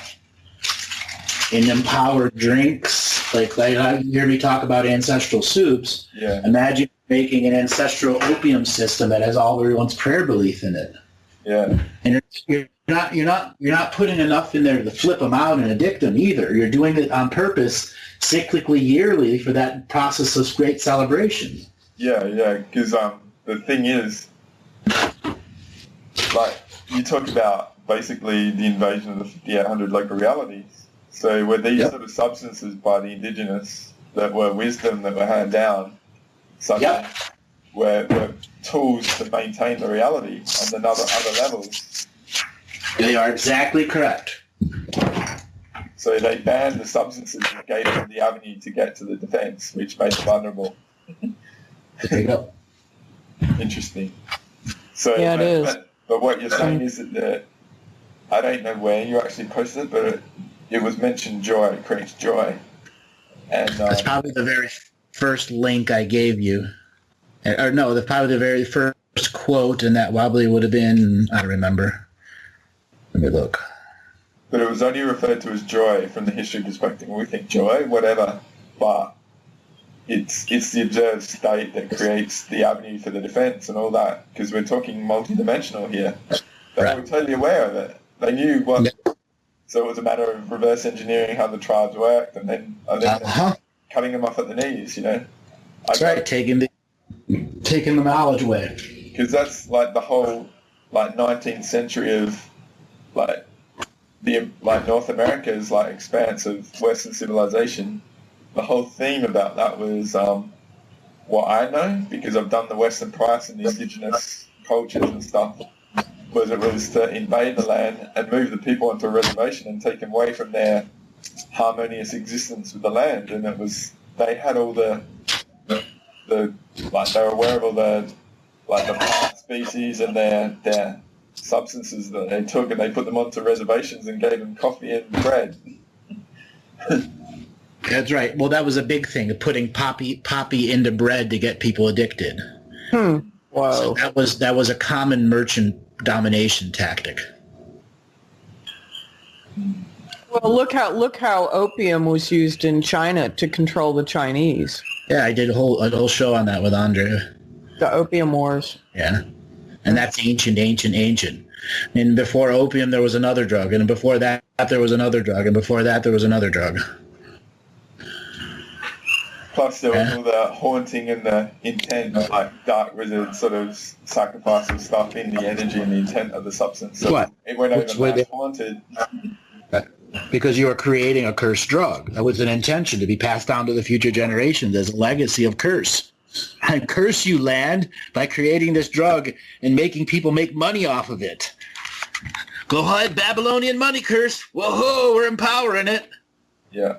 in empowered drinks, like you hear me talk about ancestral soups. Yeah. Imagine making an ancestral opium system that has all everyone's prayer belief in it. Yeah. And you're not putting enough in there to flip them out and addict them either. You're doing it on purpose, cyclically, yearly, for that process of great celebration. Yeah, because the thing is, like, you talk about basically the invasion of the 5800 local realities. So were these sort of substances by the indigenous that were wisdom that were handed down, such as were tools to maintain the reality on the other levels? They are exactly correct. So they banned the substances that gave them the avenue to get to the defense, which made them vulnerable. There you go. Interesting. So, yeah, it is. But what you're saying is that I don't know where you actually posted it, but it was mentioned joy, it creates joy. And that's probably the very first link I gave you. Or no, that's probably the very first quote, and that probably would have been, I don't remember. Let me look. But it was only referred to as joy from the history perspective. We think joy, whatever, but it's the observed state that creates the avenue for the defense and all that, because we're talking multidimensional here. They were totally aware of it. They knew what... So it was a matter of reverse engineering how the tribes worked, and then cutting them off at the knees, you know. That's right, taking the knowledge away. Because that's like the whole 19th century of North America's expanse of Western civilization. The whole theme about that was what I know, because I've done the Western Price and the indigenous cultures and stuff, was it was to invade the land and move the people onto a reservation and take them away from their harmonious existence with the land. And it was, they had all they were aware of all the plant species and their substances that they took, and they put them onto reservations and gave them coffee and bread. That's right. Well, that was a big thing, putting poppy into bread to get people addicted. Wow. So that was a common merchant domination tactic. Well, look how opium was used in China to control the Chinese. Yeah, I did a whole show on that with Andrew. The opium wars. Yeah. And that's ancient. And before opium, there was another drug. And before that, there was another drug. And before that, there was another drug. Plus, there was all the haunting and the intent, dark wizard sort of sacrificing stuff in the energy and the intent of the substance. So what? It went over the haunted. Because you were creating a cursed drug. That was an intention to be passed down to the future generations as a legacy of curse. I curse you, land, by creating this drug and making people make money off of it. Go ahead, Babylonian money curse. Whoa, we're empowering it. Yeah.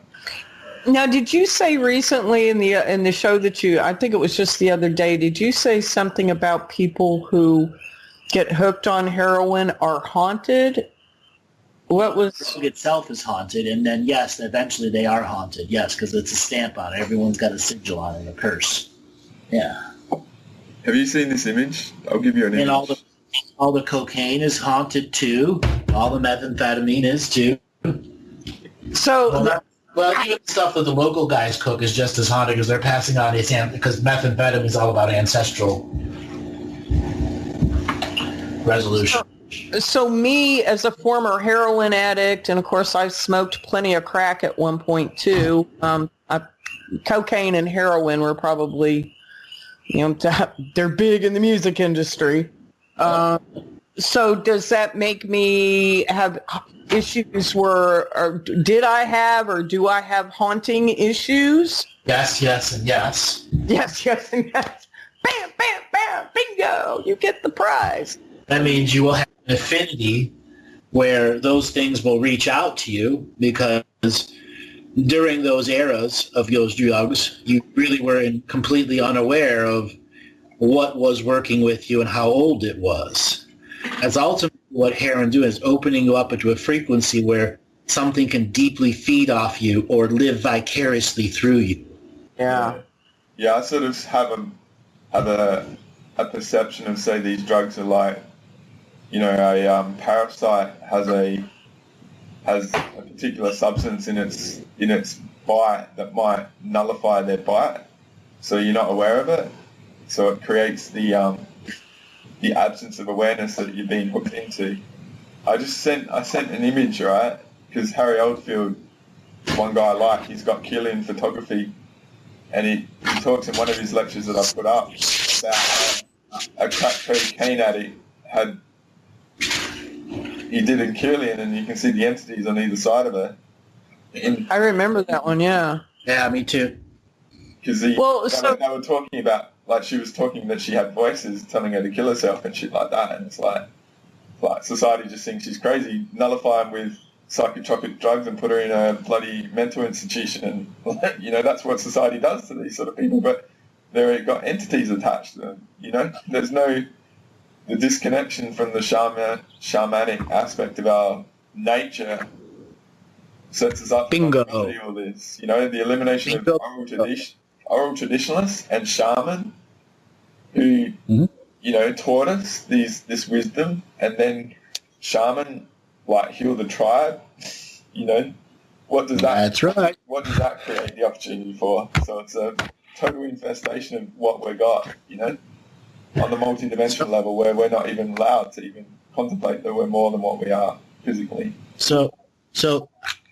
Now, did you say recently in the show that I think it was just the other day, did you say something about people who get hooked on heroin are haunted? What was... The drug itself is haunted, and then, yes, eventually they are haunted, yes, because it's a stamp on it. Everyone's got a sigil on it, a curse. Yeah. Have you seen this image? I'll give you an image. And all the cocaine is haunted, too. All the methamphetamine is, too. So... Well, even stuff that the local guys cook is just as haunted because they're passing on because methamphetamine is all about ancestral resolution. So me, as a former heroin addict, and of course I've smoked plenty of crack at one point too, cocaine and heroin were probably, they're big in the music industry. So does that make me have issues or did I have or do I have haunting issues? Yes, and yes. Yes, and yes. Bam, bam, bam, bingo, you get the prize. That means you will have an affinity where those things will reach out to you because during those eras of those drugs, you really were completely unaware of what was working with you and how old it was. That's ultimately what heroin do is opening you up into a frequency where something can deeply feed off you or live vicariously through you. Yeah. Yeah, I sort of have a perception of, say, these drugs are like, a parasite has a particular substance in its bite that might nullify their bite, so you're not aware of it. So it creates the absence of awareness that you're being hooked into. I sent an image, right? Because Harry Oldfield, one guy I like, he's got Kirlian photography, and he talks in one of his lectures that I put up about a crack cocaine addict had he did in Kirlian, and you can see the entities on either side of her. I remember that one, yeah. Yeah, me too. Because they were talking about, like, she was talking that she had voices telling her to kill herself and shit like that, and it's like society just thinks she's crazy, nullify them with psychotropic drugs and put her in a bloody mental institution, and that's what society does to these sort of people. But they've got entities attached to them. There's the disconnection from the shamanic aspect of our nature sets us up Bingo. to see all this. The elimination of oral traditionalists and shaman who taught us this wisdom, and then shaman heal the tribe. What does that? That's right. What does that create the opportunity for? So it's a total infestation of what we got. On the multi-dimensional level, where we're not even allowed to even contemplate that we're more than what we are physically. So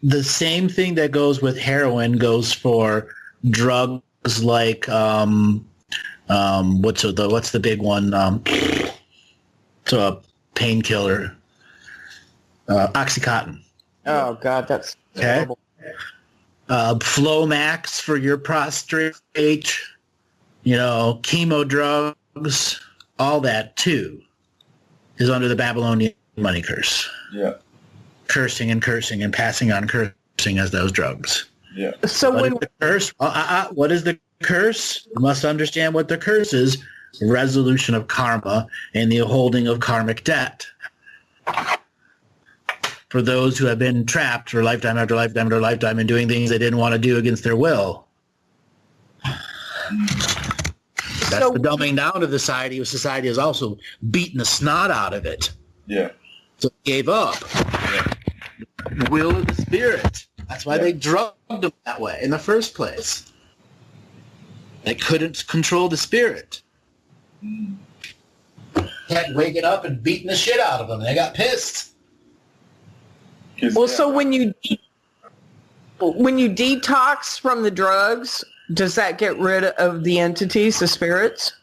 the same thing that goes with heroin goes for drugs like what's the big one? So a painkiller, OxyContin. Oh God, that's terrible. Flomax for your prostate. Chemo drugs, all that too, is under the Babylonian money curse. Yeah. Cursing and passing on cursing as those drugs. Yeah. So what is the curse? What is the curse? You must understand what the curse is. Resolution of karma and the holding of karmic debt. For those who have been trapped for lifetime after lifetime after lifetime and doing things they didn't want to do against their will. That's the dumbing down of the society. Society has also beaten the snot out of it. Yeah. So it gave up. The will of the spirit. That's why they drugged them that way in the first place. They couldn't control the spirit. Kept waking up and beating the shit out of them. They got pissed. Well, so when you detox from the drugs, does that get rid of the entities, the spirits?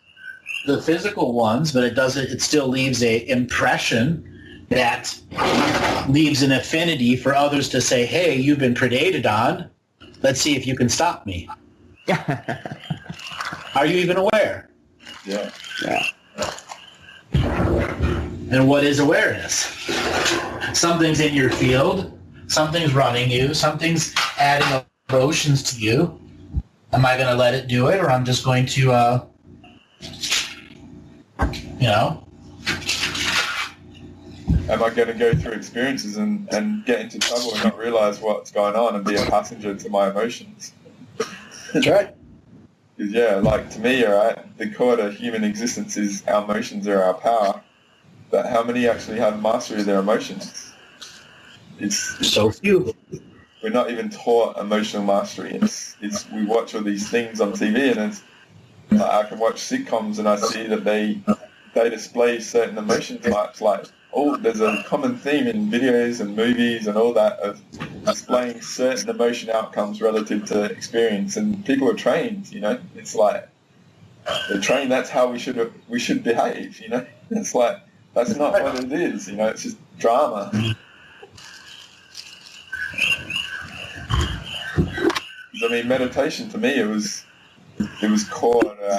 The physical ones, but it still leaves a impression that leaves an affinity for others to say, hey, you've been predated on. Let's see if you can stop me. Are you even aware? Yeah. And what is awareness? Something's in your field. Something's running you. Something's adding emotions to you. Am I going to let it do it, or I'm just going to, Am I going to go through experiences and get into trouble and not realize what's going on and be a passenger to my emotions? That's right. Because, to me, right, the core to human existence is our emotions are our power. But how many actually have mastery of their emotions? It's so few. We're not even taught emotional mastery. We watch all these things on TV, and it's I can watch sitcoms and I see that they display certain emotion types. There's a common theme in videos and movies and all that of displaying certain emotion outcomes relative to experience, and people are trained. It's they're trained. That's how we should behave. It's that's not what it is. It's just drama. Meditation to me, it was core to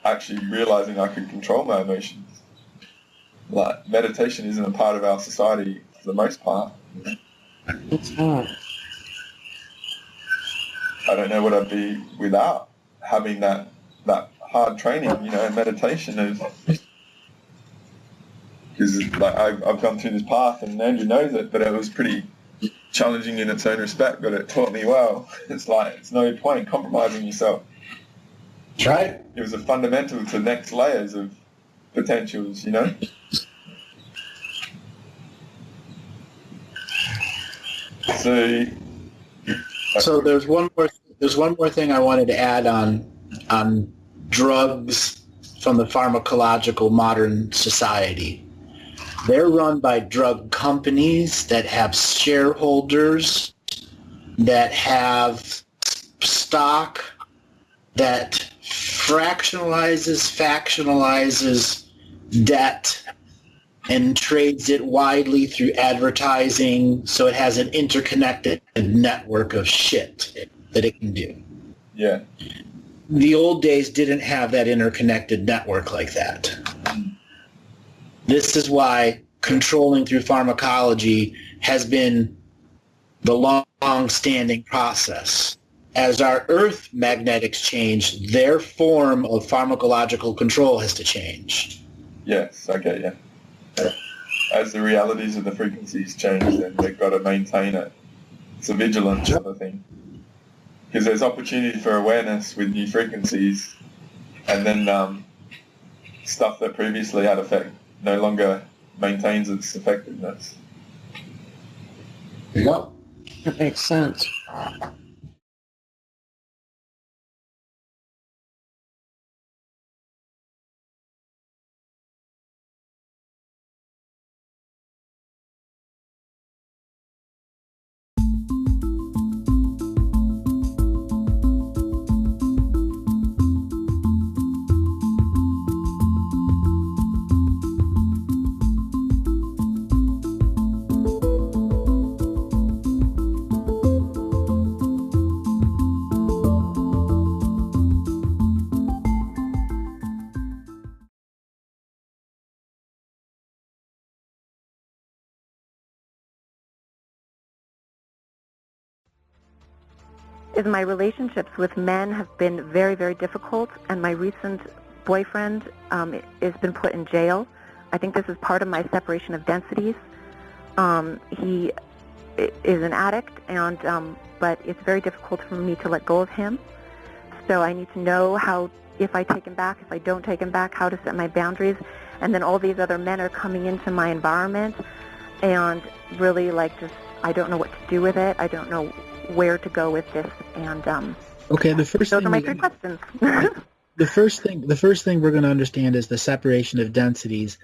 actually realizing I could control my emotions. Meditation isn't a part of our society for the most part. It's not. I don't know what I'd be without having that hard training, meditation because I've gone through this path, and Andrew knows it, but it was pretty challenging in its own respect, but it taught me well. It's no point compromising yourself. That's right. It was a fundamental to next layers of potentials, So there's one more thing I wanted to add on drugs from the pharmacological modern society. They're run by drug companies that have shareholders, that have stock, that factionalizes debt, and trades it widely through advertising, so it has an interconnected network of shit that it can do. Yeah. The old days didn't have that interconnected network like that. This is why controlling through pharmacology has been the long-standing process. As our Earth magnetics change, their form of pharmacological control has to change. Yes, I get you. As the realities of the frequencies change, then they've got to maintain it. It's a vigilance sort of thing. Because there's opportunity for awareness with new frequencies, and then stuff that previously had effect no longer maintains its effectiveness. Yep. That makes sense. Is my relationships with men have been very, very difficult, and my recent boyfriend has been put in jail. I think this is part of my separation of densities. He is an addict, and but it's very difficult for me to let go of him. So I need to know how, if I take him back, if I don't take him back, how to set my boundaries. And then all these other men are coming into my environment, and really, like, just, I don't know what to do with it. I don't know where to go with this, and okay, the first those thing are my three questions. the first thing we're going to understand is the separation of densities.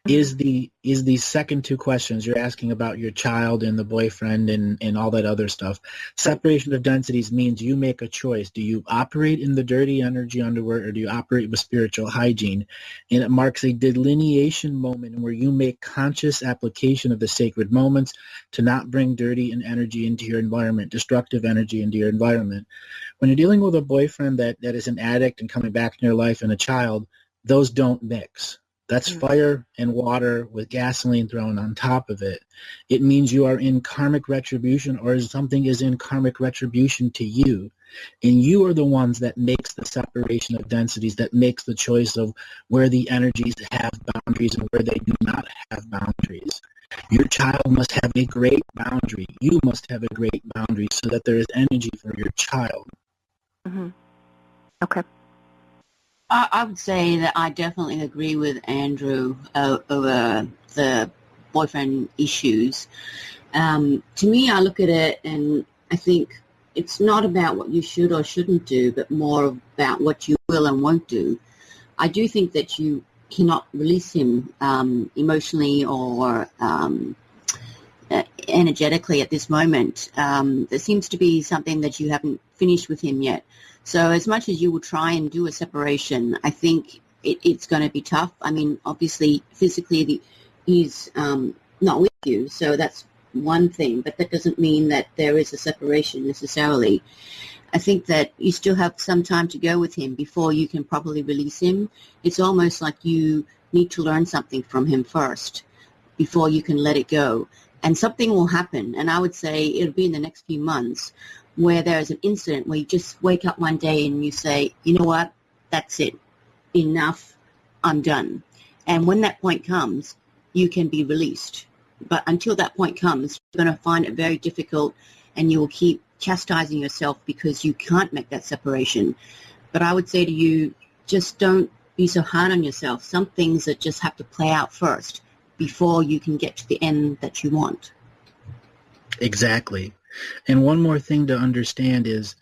Is the second two questions you're asking about your child and the boyfriend and all that other stuff. Separation of densities means you make a choice. Do you operate in the dirty energy underworld, or do you operate with spiritual hygiene? And it marks a delineation moment where you make conscious application of the sacred moments to not bring dirty and energy into your environment, destructive energy into your environment. When you're dealing with a boyfriend that is an addict and coming back in your life, and a child, those don't mix. That's fire and water with gasoline thrown on top of it. It means you are in karmic retribution, or something is in karmic retribution to you. And you are the ones that makes the separation of densities, that makes the choice of where the energies have boundaries and where they do not have boundaries. Your child must have a great boundary. You must have a great boundary so that there is energy for your child. Mm-hmm. Okay. I would say that I definitely agree with Andrew over the boyfriend issues. To me, I look at it and I think it's not about what you should or shouldn't do, but more about what you will and won't do. I do think that you cannot release him emotionally or energetically at this moment. There seems to be something that you haven't finished with him yet. So as much as you will try and do a separation, I think it's going to be tough. I mean, obviously, physically, he's not with you, so that's one thing, but that doesn't mean that there is a separation necessarily. I think that you still have some time to go with him before you can properly release him. It's almost like you need to learn something from him first before you can let it go. And something will happen, and I would say it'll be in the next few months, where there's an incident where you just wake up one day and you say, you know what, that's it, enough, I'm done. And when that point comes, you can be released. But until that point comes, you're going to find it very difficult, and you will keep chastising yourself because you can't make that separation. But I would say to you, just don't be so hard on yourself. Some things that just have to play out first before you can get to the end that you want. Exactly. And one more thing to understand is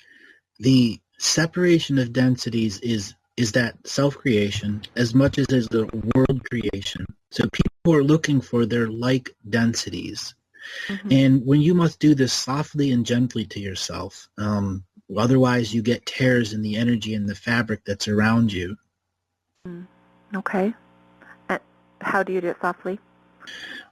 the separation of densities is that self-creation as much as is the world creation. So people are looking for their like densities. Mm-hmm. And when you must do this softly and gently to yourself, otherwise you get tears in the energy and the fabric that's around you. Okay. How do you do it softly?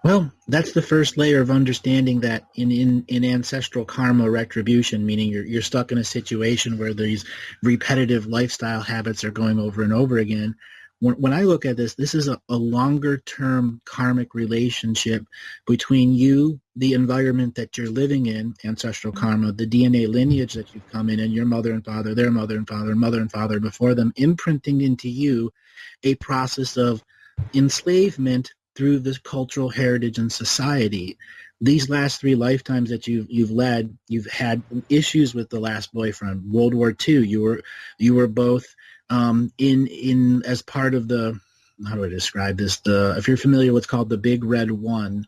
Well, that's the first layer of understanding that in ancestral karma retribution, meaning you're stuck in a situation where these repetitive lifestyle habits are going over and over again. When I look at this is a longer-term karmic relationship between you, the environment that you're living in, ancestral karma, the DNA lineage that you've come in, and your mother and father, their mother and father, mother and father before them, imprinting into you a process of enslavement through this cultural heritage and society. These last 3 lifetimes that you've led, you've had issues with the last boyfriend. World War II, you were both in as part of the, how do I describe this? If you're familiar with what's called the Big Red One,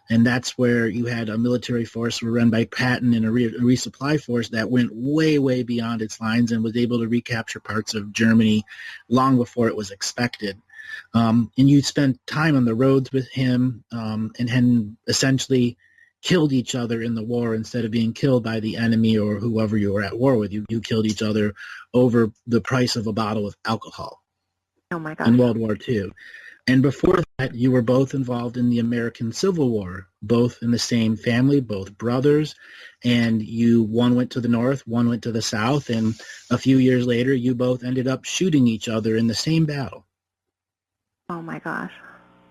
and that's where you had a military force run by Patton and a resupply force that went way, way beyond its lines and was able to recapture parts of Germany long before it was expected. And you spent time on the roads with him and had essentially killed each other in the war instead of being killed by the enemy or whoever you were at war with. You killed each other over the price of a bottle of alcohol. Oh my gosh. In World War II. And before that, you were both involved in the American Civil War, both in the same family, both brothers, and one went to the north, one went to the south, and a few years later, you both ended up shooting each other in the same battle. Oh my gosh.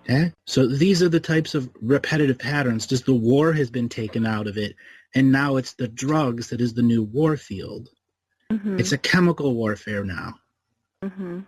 Okay? So these are the types of repetitive patterns. Just the war has been taken out of it, and now it's the drugs that is the new war field. Mm-hmm. It's a chemical warfare now. Mm-hmm.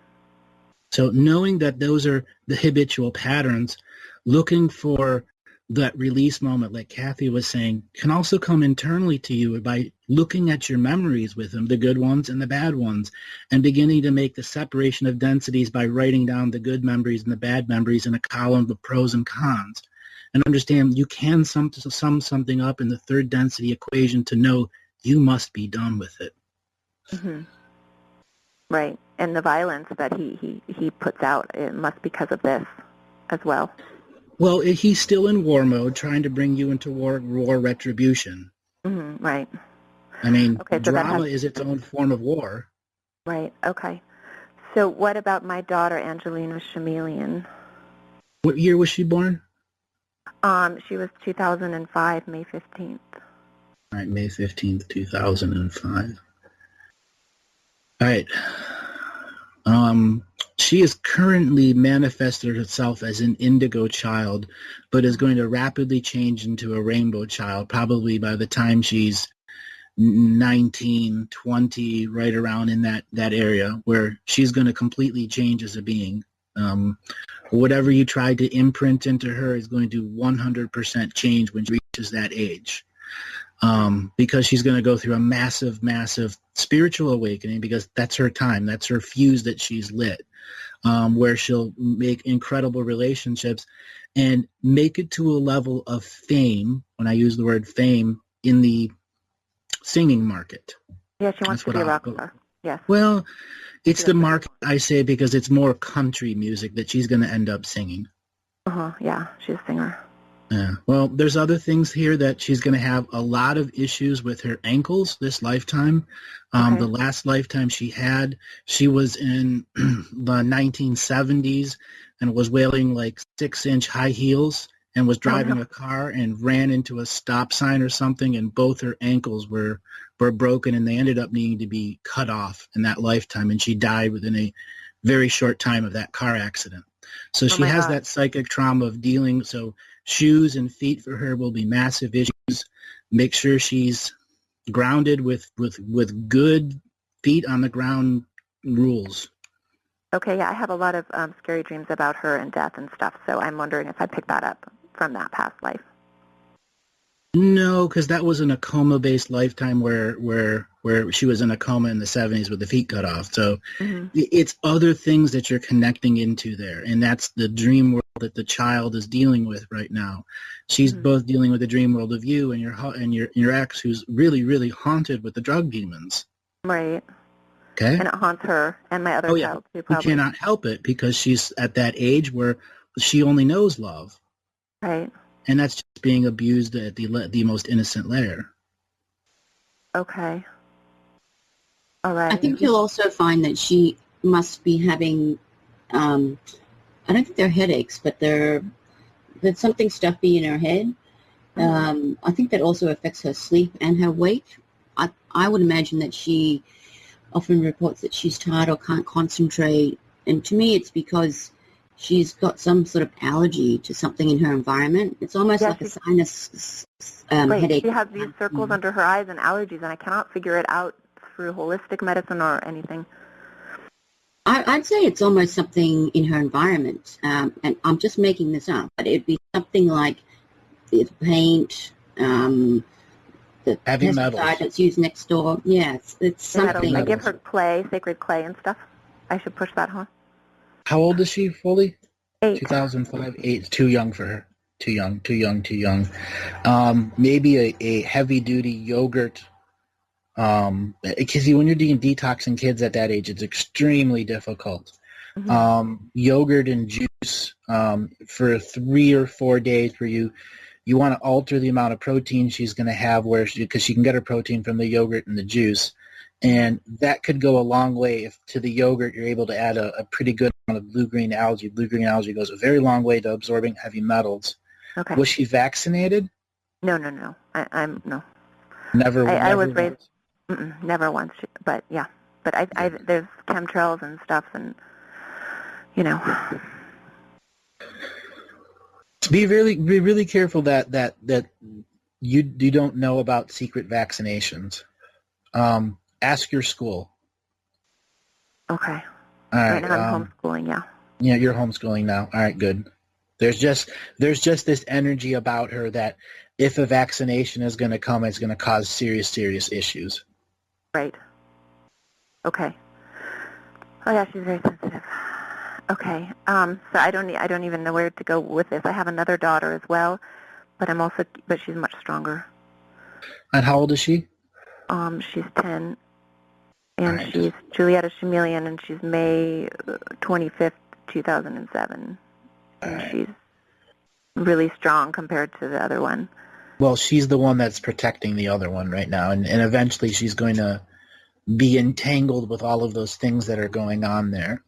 So knowing that those are the habitual patterns, looking for that release moment, like Kathy was saying, can also come internally to you by looking at your memories with them, the good ones and the bad ones, and beginning to make the separation of densities by writing down the good memories and the bad memories in a column of pros and cons. And understand you can sum something up in the third density equation to know you must be done with it. Mm-hmm. Right. And the violence that he puts out, it must be because of this as well. Well, he's still in war mode, trying to bring you into war retribution. Mm-hmm. Right. I mean, okay, so drama is its own form of war. Right. Okay. So what about my daughter, Angelina Chameleon? What year was she born? She was 2005, May 15th. All right, May 15th, 2005. All right. She is currently manifested herself as an indigo child, but is going to rapidly change into a rainbow child, probably by the time she's 19, 20, right around in that area, where she's going to completely change as a being. Whatever you tried to imprint into her is going to 100% change when she reaches that age. Because she's going to go through a massive, massive spiritual awakening, because that's her time. That's her fuse that she's lit, where she'll make incredible relationships and make it to a level of fame, when I use the word fame, in the singing market. Yeah, she wants to be a rock star. Yes. Well, it's the market, I say, because it's more country music that she's going to end up singing. Uh-huh, yeah, she's a singer. Yeah. Well, there's other things here that she's going to have a lot of issues with her ankles this lifetime. The last lifetime she was in the 1970s and was wearing like 6-inch high heels and was driving a car and ran into a stop sign or something, and both her ankles were broken, and they ended up needing to be cut off in that lifetime, and she died within a very short time of that car accident. So she has that psychic trauma of dealing. So shoes and feet for her will be massive issues. Make sure she's grounded with good feet on the ground rules. Okay, yeah, I have a lot of scary dreams about her and death and stuff, so I'm wondering if I picked that up from that past life. No, because that was in a coma-based lifetime where she was in a coma in the 70s with the feet cut off. So it's other things that you're connecting into there, and that's the dream world that the child is dealing with right now. She's both dealing with the dream world of you and your ex, who's really, really haunted with the drug demons. Right. Okay. And it haunts her and my other child too, probably. Who cannot help it because she's at that age where she only knows love. Right. And that's just being abused at the most innocent layer. Okay. All right. I think you'll also find that she must be having, I don't think they're headaches, but they're there's something stuffy in her head. I think that also affects her sleep and her weight. I would imagine that she often reports that she's tired or can't concentrate. And to me, it's because she's got some sort of allergy to something in her environment. It's almost like a sinus headache. She has these circles under her eyes and allergies, and I cannot figure it out through holistic medicine or anything. I'd say it's almost something in her environment, and I'm just making this up, but it'd be something like the paint, the heavy metals that's used next door. Yeah, it's something. I give her clay, sacred clay and stuff. I should push that, huh? How old is she fully? 8. 2005. 8. Too young for her. Too young. Maybe a heavy-duty yogurt. Because when you're doing detoxing kids at that age, it's extremely difficult. Yogurt and juice for 3 or 4 days where you want to alter the amount of protein she's going to have because she can get her protein from the yogurt and the juice. And that could go a long way. If to the yogurt you're able to add a pretty good amount of blue-green algae. Blue-green algae goes a very long way to absorbing heavy metals. Okay. Was she vaccinated? No. I'm no. Never. I was raised. Never once. But yeah. But I there's chemtrails and stuff, and Be really careful that you don't know about secret vaccinations. Ask your school. Okay. All right. Right now I'm homeschooling, yeah. Yeah, you're homeschooling now. All right, good. There's just this energy about her that if a vaccination is going to come, it's going to cause serious issues. Right. Okay. Oh yeah, she's very sensitive. Okay. So I don't even know where to go with this. I have another daughter as well, but she's much stronger. And how old is she? She's 10. And right. She's Julietta Chameleon, and she's May 25th, 2007. And she's really strong compared to the other one. Well, she's the one that's protecting the other one right now, and eventually she's going to be entangled with all of those things that are going on there.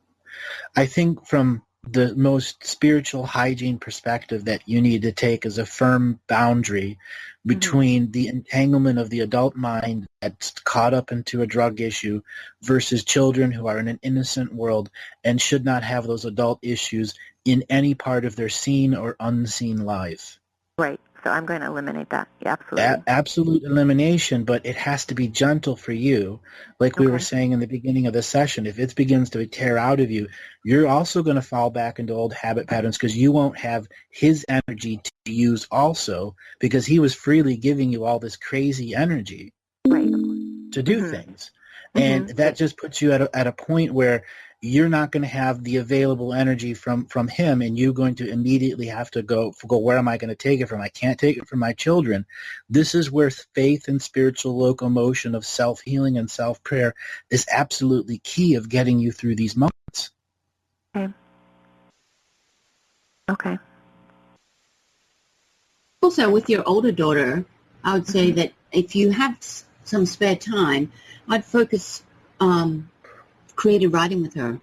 I think from the most spiritual hygiene perspective that you need to take is a firm boundary between the entanglement of the adult mind that's caught up into a drug issue versus children who are in an innocent world and should not have those adult issues in any part of their seen or unseen life. Right. So I'm going to eliminate that. Yeah, absolutely. Absolute elimination, but it has to be gentle for you. Like we were saying in the beginning of the session, if it begins to tear out of you, you're also going to fall back into old habit patterns because you won't have his energy to use also because he was freely giving you all this crazy energy to do things. And that just puts you at a point where you're not going to have the available energy from him, and you're going to immediately have to go, where am I going to take it from? I can't take it from my children. This is where faith and spiritual locomotion of self-healing and self-prayer is absolutely key of getting you through these moments. Okay. Also, with your older daughter, I would say that if you have some spare time, I'd focus creative writing with her.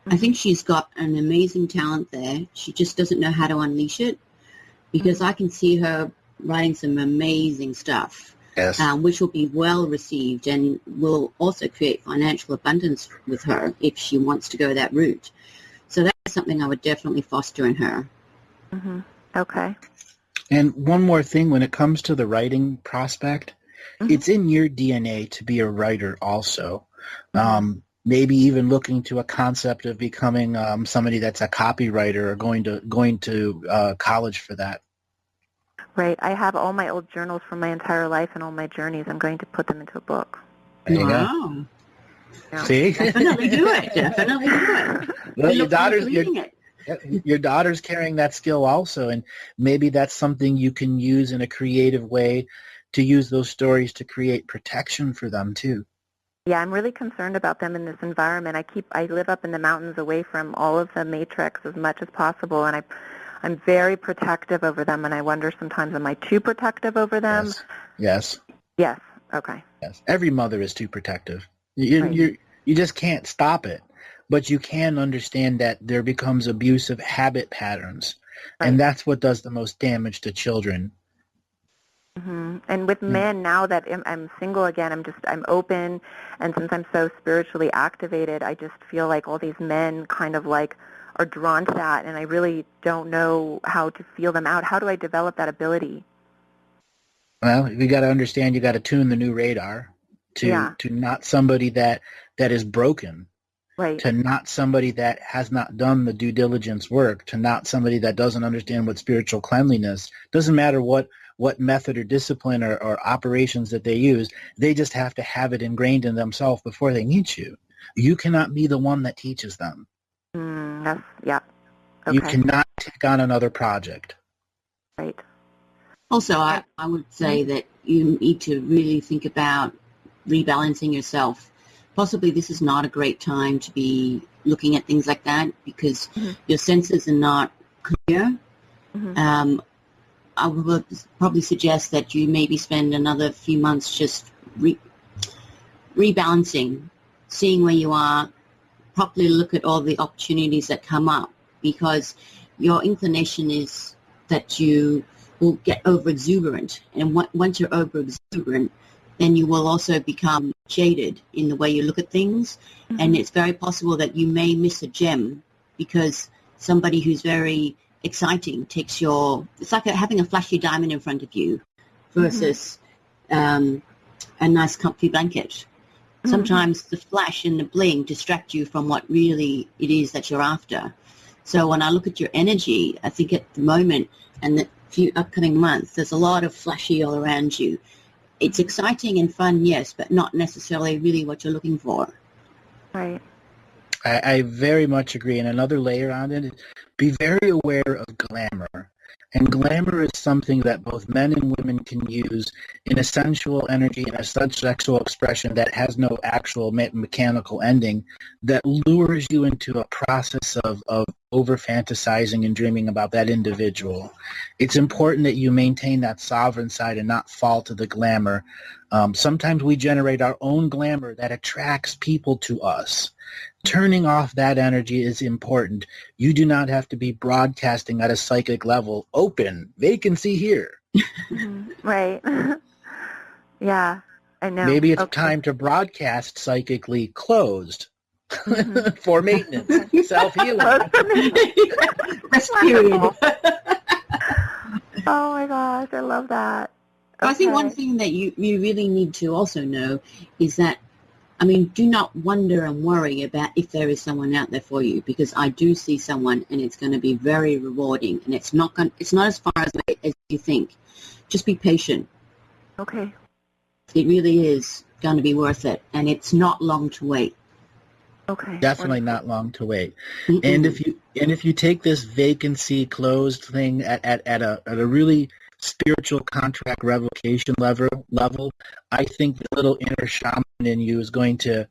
I think she's got an amazing talent there. She just doesn't know how to unleash it because I can see her writing some amazing stuff, which will be well received and will also create financial abundance with her if she wants to go that route. So that's something I would definitely foster in her. Okay. And one more thing, when it comes to the writing prospect, it's in your DNA to be a writer also. Maybe even looking to a concept of becoming somebody that's a copywriter or going to college for that. Right. I have all my old journals from my entire life and all my journeys. I'm going to put them into a book. There you go. Yeah. See? Definitely do it. Definitely do it. Well, your daughter's carrying that skill also, and maybe that's something you can use in a creative way to use those stories to create protection for them too. Yeah, I'm really concerned about them in this environment. I live up in the mountains away from all of the matrix as much as possible, and I'm very protective over them, and I wonder sometimes, am I too protective over them? Yes. Yes. Okay. Yes. Every mother is too protective. You just can't stop it, but you can understand that there becomes abusive habit patterns. And that's what does the most damage to children. And with men, now that I'm single again, I'm open, and since I'm so spiritually activated, I just feel like all these men kind of like are drawn to that, and I really don't know how to feel them out. How do I develop that ability? Well, you got to understand, you got to tune the new radar to not somebody that is broken, right? To not somebody that has not done the due diligence work, to not somebody that doesn't understand what spiritual cleanliness. Doesn't matter what method or discipline or operations that they use, they just have to have it ingrained in themselves before they meet you. You cannot be the one that teaches them. Okay. You cannot take on another project. Right. Also, I would say that you need to really think about rebalancing yourself. Possibly this is not a great time to be looking at things like that because your senses are not clear. I would probably suggest that you maybe spend another few months just rebalancing, seeing where you are, properly look at all the opportunities that come up, because your inclination is that you will get over-exuberant. And once you're over-exuberant, then you will also become jaded in the way you look at things. And it's very possible that you may miss a gem because somebody who's very exciting takes it's like having a flashy diamond in front of you versus a nice comfy blanket. Sometimes the flash and the bling distract you from what really it is that you're after. So when I look at your energy, I think at the moment and the few upcoming months, there's a lot of flashy all around you. It's exciting and fun, yes, but not necessarily really what you're looking for. Right. I very much agree. And another layer on it, be very aware of glamour. And glamour is something that both men and women can use in a sensual energy and a sexual expression that has no actual mechanical ending, that lures you into a process of over-fantasizing and dreaming about that individual. It's important that you maintain that sovereign side and not fall to the glamour. Sometimes we generate our own glamour that attracts people to us. Turning off that energy is important. You do not have to be broadcasting at a psychic level. Open, vacancy here. Right. Yeah, I know. Maybe it's time to broadcast psychically closed for maintenance, self-healing. Rest period. Oh my gosh, I love that. I think one thing that you really need to also know is that, do not wonder and worry about if there is someone out there for you, because I do see someone and it's going to be very rewarding, and it's not as far away as you think. Just be patient. Okay. It really is going to be worth it, and it's not long to wait. Okay. Definitely not long to wait. And if you take this vacancy closed thing at a really spiritual contract revocation level, I think the little inner shaman in you is going to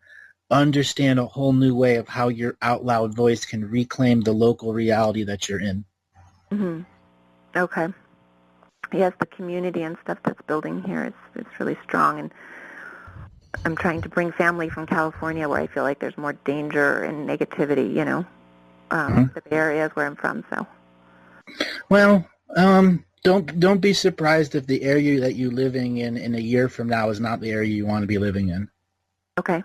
understand a whole new way of how your out loud voice can reclaim the local reality that you're in. Okay. Yes, the community and stuff that's building here is really strong, and I'm trying to bring family from California where I feel like there's more danger and negativity, the Bay Area is where I'm from, so. Well, Don't be surprised if the area that you're living in a year from now is not the area you want to be living in. Okay.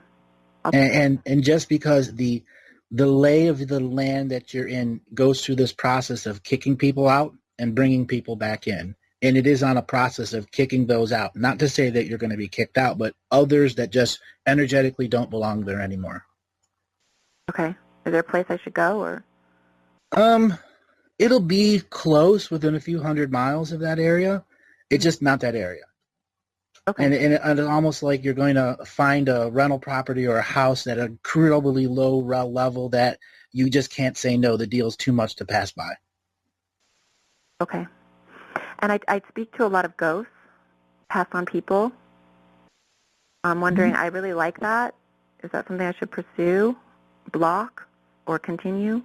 And just because the lay of the land that you're in goes through this process of kicking people out and bringing people back in. And it is on a process of kicking those out. Not to say that you're going to be kicked out, but others that just energetically don't belong there anymore. Okay. Is there a place I should go, or? It'll be close, within a few hundred miles of that area. It's just not that area. Okay. And it's almost like you're going to find a rental property or a house at an incredibly low level that you just can't say no. The deal's too much to pass by. Okay. And I speak to a lot of ghosts, passed on people. I'm wondering, I really like that. Is that something I should pursue, block, or continue?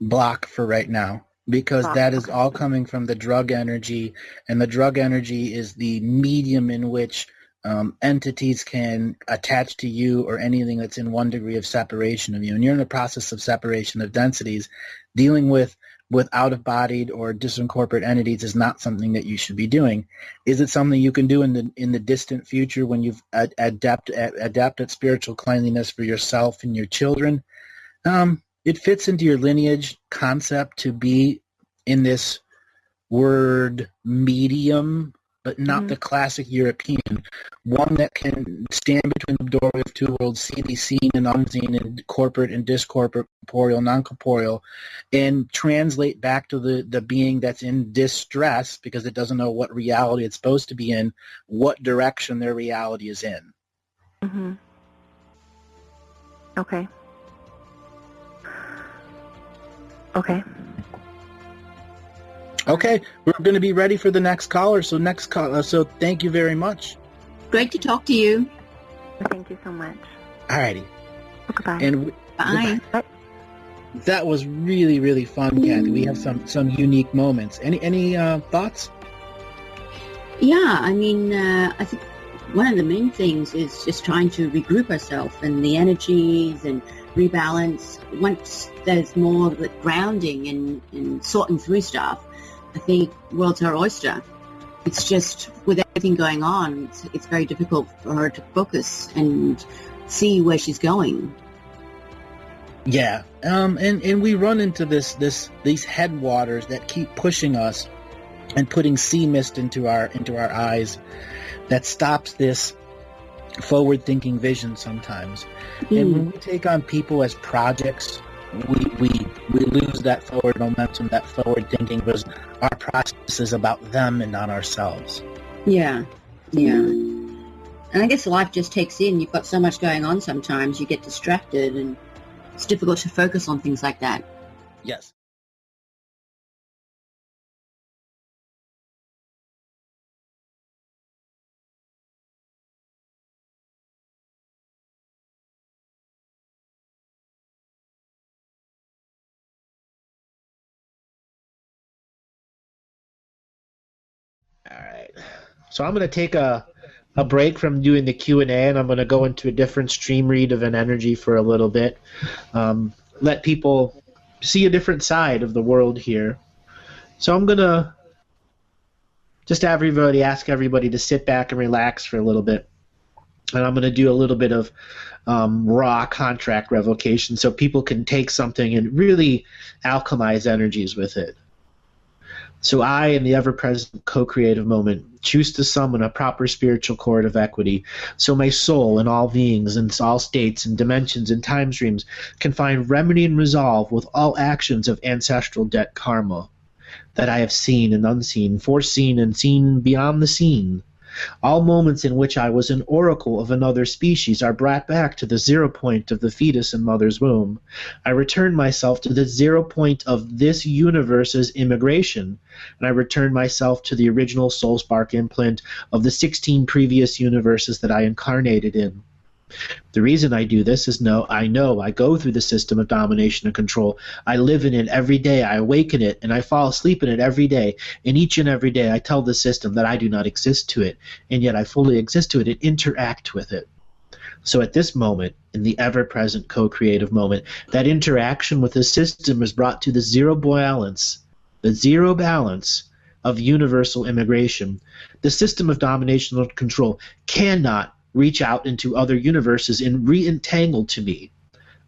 Block for right now, because that is all coming from the drug energy, and the drug energy is the medium in which entities can attach to you or anything that's in 1 degree of separation of you. And you're in the process of separation of densities, dealing with with out-of-bodied or disincorporate entities is not something that you should be doing. Is it something you can do in the distant future when you've adapted spiritual cleanliness for yourself and your children? It fits into your lineage concept to be in this word medium, but not the classic European, one that can stand between the doorway of two worlds, see the seen and unseen, and corporate and discorporate, corporeal, non-corporeal, and translate back to the being that's in distress because it doesn't know what reality it's supposed to be in, what direction their reality is in. Mm-hmm. Okay. Okay. Okay, we're going to be ready for the next caller. So so thank you very much. Great to talk to you. Thank you so much. Alrighty. Goodbye. And Bye. that was really, really fun, Kathy. We have some unique moments. Any thoughts? Yeah, I mean, I think one of the main things is just trying to regroup ourselves and the energies and rebalance. Once there's more of the grounding and sorting through stuff, I think world's our oyster. It's just with everything going on, it's very difficult for her to focus and see where she's going. Yeah, and we run into these headwaters that keep pushing us and putting sea mist into our eyes that stops this forward-thinking vision sometimes. And when we take on people as projects, we lose that forward momentum, that forward thinking, because our process is about them and not ourselves. Yeah. And I guess life just takes in. You've got so much going on sometimes, you get distracted, and it's difficult to focus on things like that. Yes. All right. So I'm going to take a break from doing the Q&A, and I'm going to go into a different stream read of an energy for a little bit. Let people see a different side of the world here. So I'm going to just ask everybody to sit back and relax for a little bit. And I'm going to do a little bit of raw contract revocation so people can take something and really alchemize energies with it. So I, in the ever-present co-creative moment, choose to summon a proper spiritual chord of equity, so my soul and all beings in all states and dimensions and time streams can find remedy and resolve with all actions of ancestral debt karma that I have seen and unseen, foreseen and seen beyond the seen. All moments in which I was an oracle of another species are brought back to the 0 point of the fetus in mother's womb. I return myself to the 0 point of this universe's immigration, and I return myself to the original soul spark imprint of the 16 previous universes that I incarnated in. The reason I do this is I go through the system of domination and control. I live in it every day. I awaken it, and I fall asleep in it every day. And each and every day I tell the system that I do not exist to it, and yet I fully exist to it and interact with it. So at this moment, in the ever-present co-creative moment, that interaction with the system is brought to the zero balance of universal immigration. The system of domination and control cannot reach out into other universes and re-entangle to me.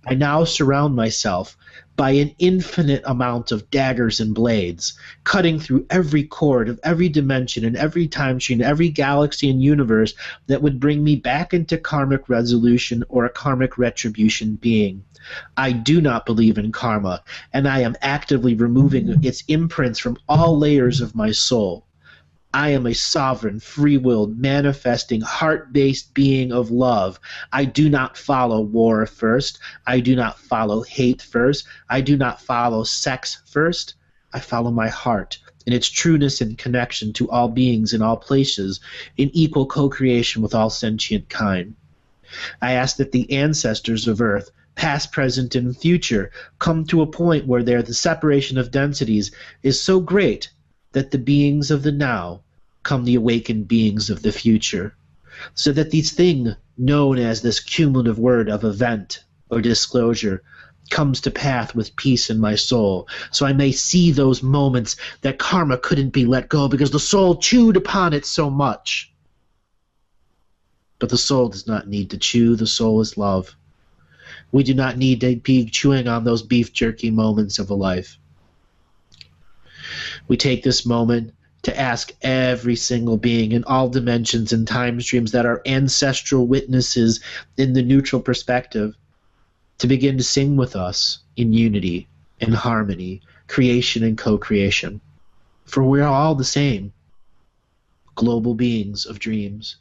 I now surround myself by an infinite amount of daggers and blades, cutting through every chord of every dimension and every time stream, every galaxy and universe that would bring me back into karmic resolution or a karmic retribution being. I do not believe in karma, and I am actively removing its imprints from all layers of my soul. I am a sovereign, free-willed, manifesting, heart-based being of love. I do not follow war first. I do not follow hate first. I do not follow sex first. I follow my heart in its trueness and connection to all beings in all places, in equal co-creation with all sentient kind. I ask that the ancestors of Earth, past, present, and future, come to a point where the separation of densities is so great that the beings of the now come the awakened beings of the future, so that these things known as this cumulative word of event or disclosure comes to path with peace in my soul, so I may see those moments that karma couldn't be let go because the soul chewed upon it so much. But the soul does not need to chew. The soul is love. We do not need to be chewing on those beef jerky moments of a life. We take this moment to ask every single being in all dimensions and time streams that are ancestral witnesses in the neutral perspective to begin to sing with us in unity, in harmony, creation and co-creation. For we are all the same, global beings of dreams.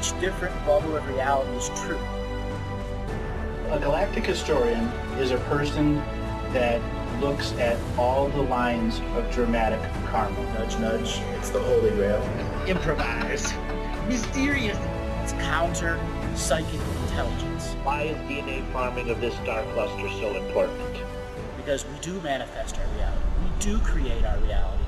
Each different bubble of reality is true. A galactic historian is a person that looks at all the lines of dramatic karma. Nudge, nudge. It's the Holy Grail. Improvise. Mysterious. It's counter psychic intelligence. Why is DNA farming of this star cluster so important? Because we do manifest our reality. We do create our reality.